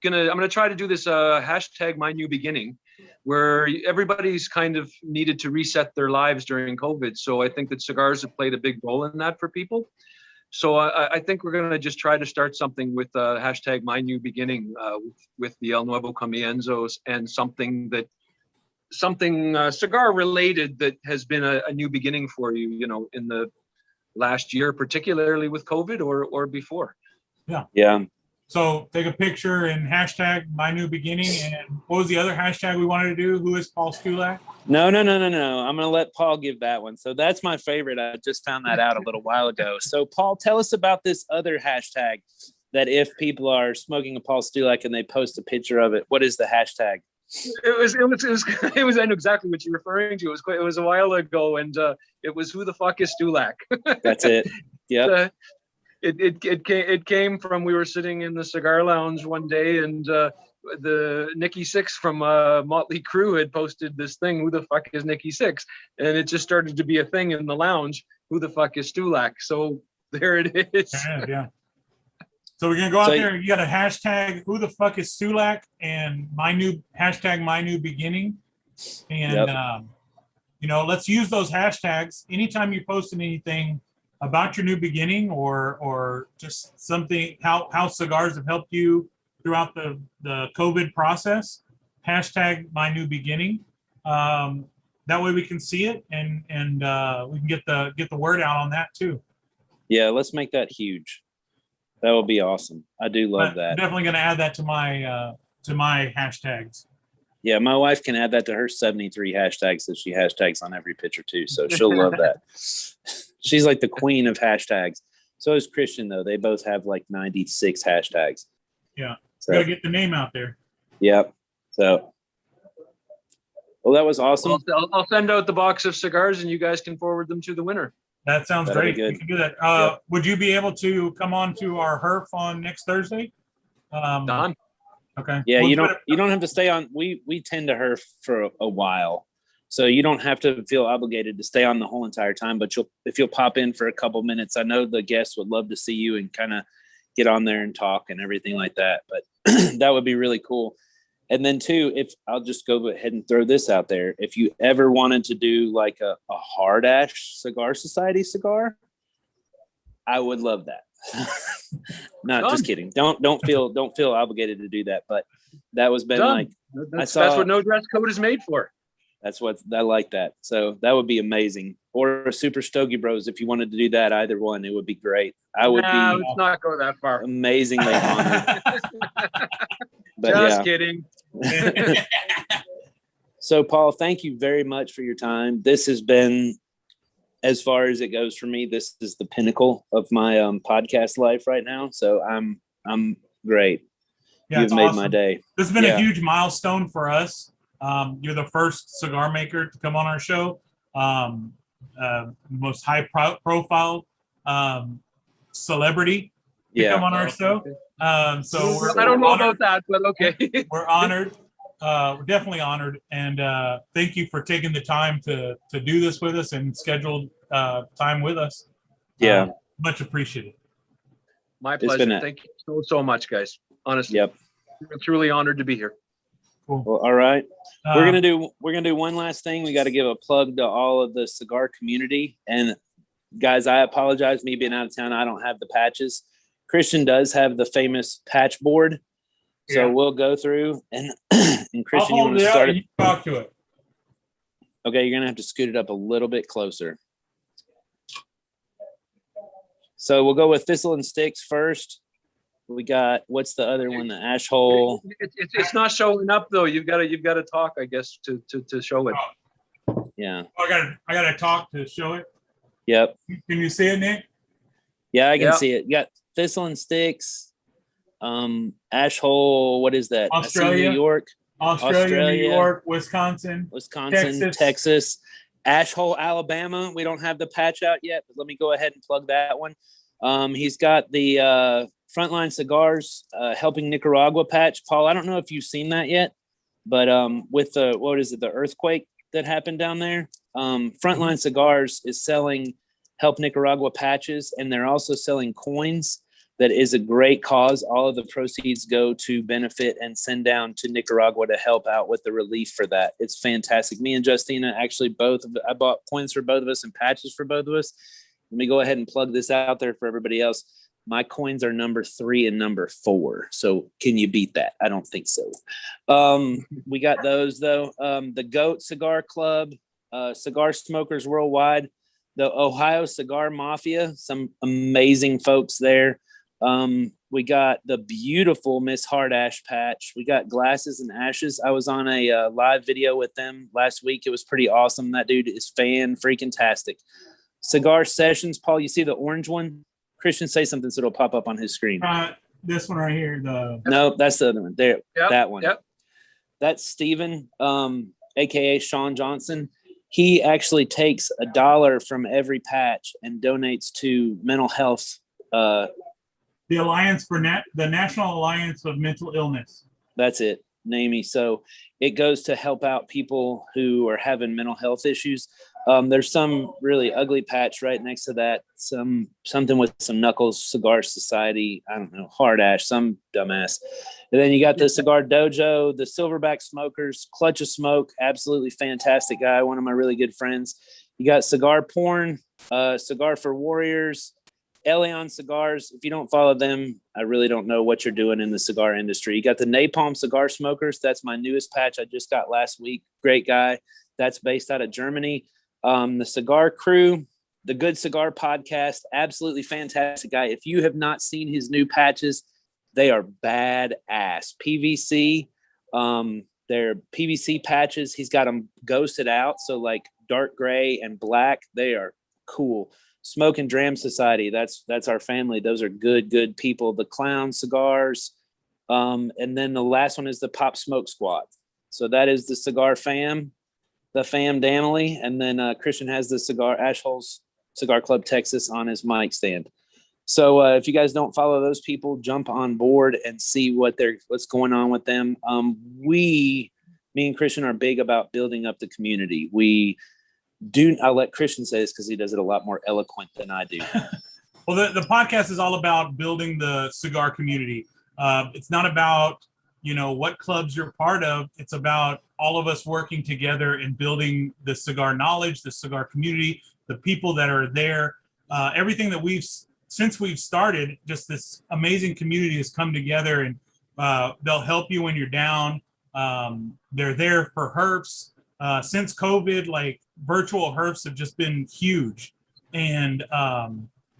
gonna try to do this hashtag My New Beginning, where everybody's kind of needed to reset their lives during COVID. So I think that cigars have played a big role in that for people. So I think we're going to just try to start something with hashtag My New Beginning with the El Nuevo Comienzos, and something cigar related that has been a new beginning for you, in the last year, particularly with COVID or before. Yeah. So take a picture and hashtag My New Beginning. And what was the other hashtag we wanted to do? Who is Paul Stulak? No. I'm going to let Paul give that one. So that's my favorite. I just found that out a little while ago. So Paul, tell us about this other hashtag that if people are smoking a Paul Stulak and they post a picture of it, what is the hashtag? It was I know exactly what you're referring to. It was a while ago, and it was Who the fuck is Stulak? That's it. Yeah. It came from, we were sitting in the cigar lounge one day, and the Nikki Sixx from Motley Crue had posted this thing, Who the fuck is Nikki Sixx? And it just started to be a thing in the lounge. Who the fuck is Stulak? So there it is. Yeah. So we're gonna go out there. You got a hashtag Who the fuck is Stulak and hashtag My New Beginning, and let's use those hashtags anytime you're posting anything about your new beginning, or just something, how cigars have helped you throughout the COVID process. Hashtag My New Beginning. That way we can see it, and we can get the word out on that too. Yeah, let's make that huge. That would be awesome. I do love that. I'm definitely going to add that to my hashtags. Yeah, my wife can add that to her 73 hashtags that she hashtags on every picture too. So she'll love that. She's like the queen of hashtags. So is Christian, though. They both have like 96 hashtags. Yeah. So, gotta get the name out there. Yep. So, well, that was awesome. I'll send out the box of cigars, and you guys can forward them to the winner. That sounds great. We can do that. Yep. Would you be able to come on to our HERF on next Thursday? Done. Okay. Yeah, you don't have to stay on. We tend to HERF for a while, so you don't have to feel obligated to stay on the whole entire time. But if you'll pop in for a couple minutes, I know the guests would love to see you and kind of get on there and talk and everything like that. But that would be really cool. And then too, if I'll just go ahead and throw this out there, if you ever wanted to do like a hard ash cigar society cigar, I would love that. Not just kidding. Don't feel obligated to do that. But that was been like that's what no dress code is made for. That's what I like that. So that would be amazing. Or a Super Stogie Bros, if you wanted to do that, either one, it would be great. Let's not go that far. Amazingly honored. But just kidding. So Paul, thank you very much for your time. This has been, as far as it goes for me, this is the pinnacle of my podcast life right now. So I'm great. Yeah, You've made awesome. My day. This has been a huge milestone for us. You're the first cigar maker to come on our show. Most high profile celebrity to come Yeah. on our show. So I don't know honored. about that, but okay. We're honored. We're definitely honored, and thank you for taking the time to do this with us and scheduled time with us. Yeah. Much appreciated. My It's been pleasure. Thank you so much, guys. Honestly, Yep. we're truly honored to be here. Cool. Well, all right. We're Um, gonna do one last thing. We got to give a plug to all of the cigar community. And guys, I apologize. Me being out of town, I don't have the patches. Christian does have the famous patch board, so Yeah. we'll go through and I'll Christian, you hold want it to out start and it? you talk to it. Okay, you're gonna have to scoot it up a little bit closer. So we'll go with Thistle and Sticks first. We got, what's the other one? The Ash Hole. It's not showing up though. You've got to talk, I guess, to show it. Yeah. Oh, I gotta talk to show it. Yep. Can you see it, Nick? Yeah, I can Yeah. see it. You got Thistle and Sticks, Ash Hole. What is that? I see Australia. New York, Australia, New York, Wisconsin, Texas, Ash Hole, Alabama. We don't have the patch out yet, but let me go ahead and plug that one. He's got the Frontline Cigars Helping Nicaragua patch. Paul, I don't know if you've seen that yet, but with the, what is it, the earthquake that happened down there, Frontline Cigars is selling Help Nicaragua patches, and they're also selling coins. That is a great cause. All of the proceeds go to benefit and send down to Nicaragua to help out with the relief for that. It's fantastic. Me and Justina actually I bought coins for both of us and patches for both of us. Let me go ahead and plug this out there for everybody else. My coins are number 3 and number 4. So can you beat that? I don't think so. We got those though. The GOAT Cigar Club, Cigar Smokers Worldwide, the Ohio Cigar Mafia, some amazing folks there. We got the beautiful Miss Hard Ash patch. We got Glasses and Ashes. I was on a live video with them last week. It was pretty awesome. That dude is fan-freaking-tastic. Cigar Sessions. Paul, you see the orange one? Christian, say something so it'll pop up on his screen. This one right here. No, that's the other one. There, Yep, that one. yep. That's Steven, aka Sean Johnson. He actually takes $1 from every patch and donates to mental health. The Alliance for the National Alliance of Mental Illness. That's it, NAMI. So it goes to help out people who are having mental health issues. There's some really ugly patch right next to that. Something with some Knuckles Cigar Society. I don't know, Hard Ash, some dumbass. And then you got the Cigar Dojo, the Silverback Smokers, Clutch of Smoke, absolutely fantastic guy, one of my really good friends. You got Cigar Porn, Cigar for Warriors, Elion Cigars. If you don't follow them, I really don't know what you're doing in the cigar industry. You got the Napalm Cigar Smokers. That's my newest patch I just got last week. Great guy. That's based out of Germany. The Cigar Crew, the Good Cigar Podcast, absolutely fantastic guy. If you have not seen his new patches, they are badass. PVC, they're PVC patches. He's got them ghosted out, so like dark gray and black. They are cool. Smoke and Dram Society, that's our family. Those are good people. The Clown Cigars, and then the last one is the Pop Smoke Squad. So that is the cigar fam, the fam damily, and then Christian has the cigar Ash Holes Cigar Club Texas on his mic stand. So if you guys don't follow those people, jump on board and see what's going on with them. Me and Christian are big about building up the community. I'll let Christian say this because he does it a lot more eloquent than I do. Well, the podcast is all about building the cigar community. It's not about, what clubs you're part of. It's about all of us working together and building the cigar knowledge, the cigar community, the people that are there. Everything that since we've started, just this amazing community has come together, and they'll help you when you're down. They're there for herfs. Since COVID, like virtual herfs have just been huge. And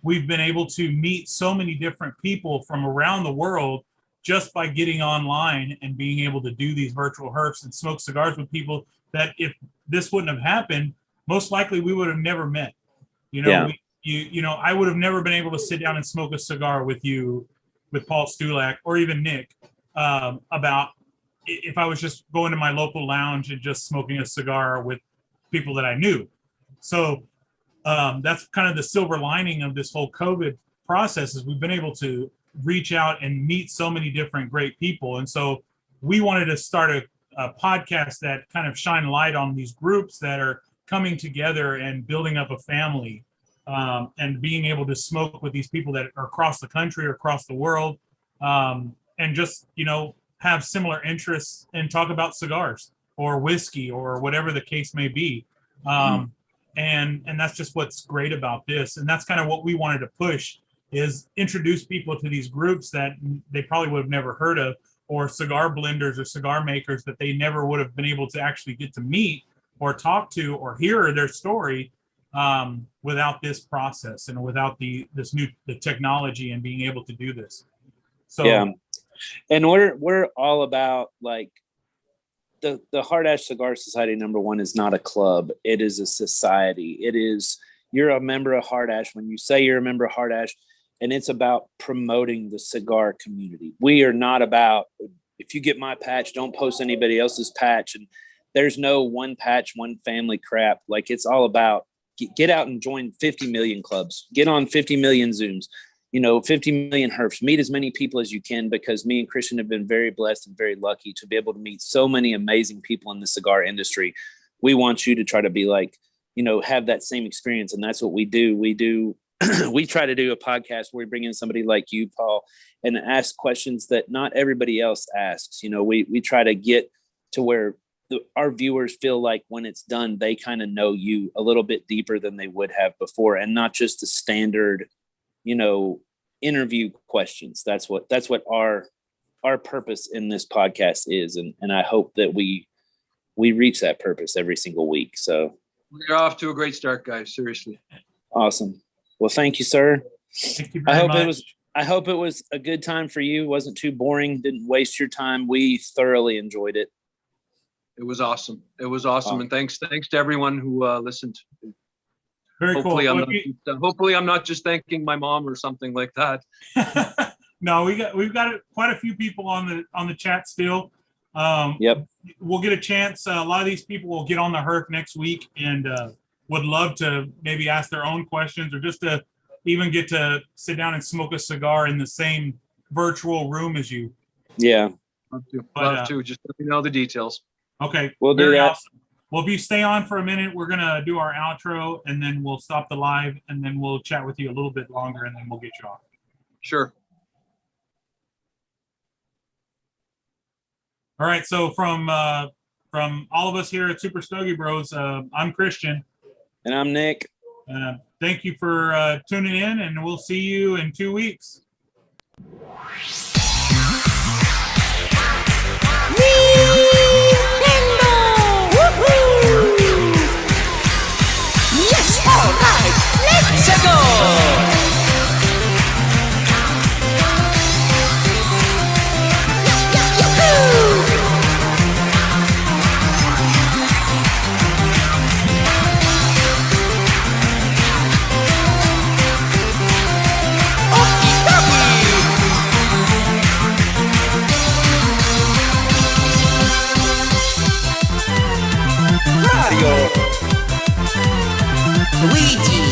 we've been able to meet so many different people from around the world just by getting online and being able to do these virtual herfs and smoke cigars with people that if this wouldn't have happened, most likely we would have never met. Yeah. I would have never been able to sit down and smoke a cigar with you, with Paul Stulak or even Nick, about if I was just going to my local lounge and just smoking a cigar with people that I knew. So that's kind of the silver lining of this whole COVID process is we've been able to reach out and meet so many different great people. And so we wanted to start a podcast that kind of shine light on these groups that are coming together and building up a family, and being able to smoke with these people that are across the country or across the world, and just, have similar interests and talk about cigars or whiskey or whatever the case may be. And that's just what's great about this. And that's kind of what we wanted to push, is introduce people to these groups that they probably would have never heard of, or cigar blenders or cigar makers that they never would have been able to actually get to meet or talk to or hear their story, without this process and without the technology and being able to do this. So yeah, and we're all about, like, the Hard Ash Cigar Society, number one, is not a club. It is a society. You're a member of Hard Ash when you say you're a member of Hard Ash, and it's about promoting the cigar community. We are not about, if you get my patch, don't post anybody else's patch. And there's no one patch, one family crap. Like, it's all about get out and join 50 million clubs, get on 50 million Zooms, 50 million herfs, meet as many people as you can, because me and Christian have been very blessed and very lucky to be able to meet so many amazing people in the cigar industry. We want you to try to be like, have that same experience. And that's what we do. We try to do a podcast where we bring in somebody like you, Paul, and ask questions that not everybody else asks. We try to get to where our viewers feel like when it's done, they kind of know you a little bit deeper than they would have before, and not just the standard, interview questions. That's what our purpose in this podcast is. And I hope that we reach that purpose every single week. So we're off to a great start, guys. Seriously. Awesome. Well, thank you, sir. Thank you very much. I hope it was a good time for you. It wasn't too boring. Didn't waste your time. We thoroughly enjoyed it. It was awesome. And thanks to everyone who listened. Very hopefully cool. Hopefully I'm not just thanking my mom or something like that. No, we've got quite a few people on the chat still. Yep. We'll get a chance. A lot of these people will get on the herf next week and would love to maybe ask their own questions, or just to even get to sit down and smoke a cigar in the same virtual room as you. Yeah. Love to. Just let me know the details. Okay. We'll do that. Awesome. Well, if you stay on for a minute, we're going to do our outro, and then we'll stop the live, and then we'll chat with you a little bit longer, and then we'll get you off. Sure. All right. So from all of us here at Super Stogie Bros, I'm Christian. And I'm Nick. Thank you for tuning in, and we'll see you in 2 weeks. Luigi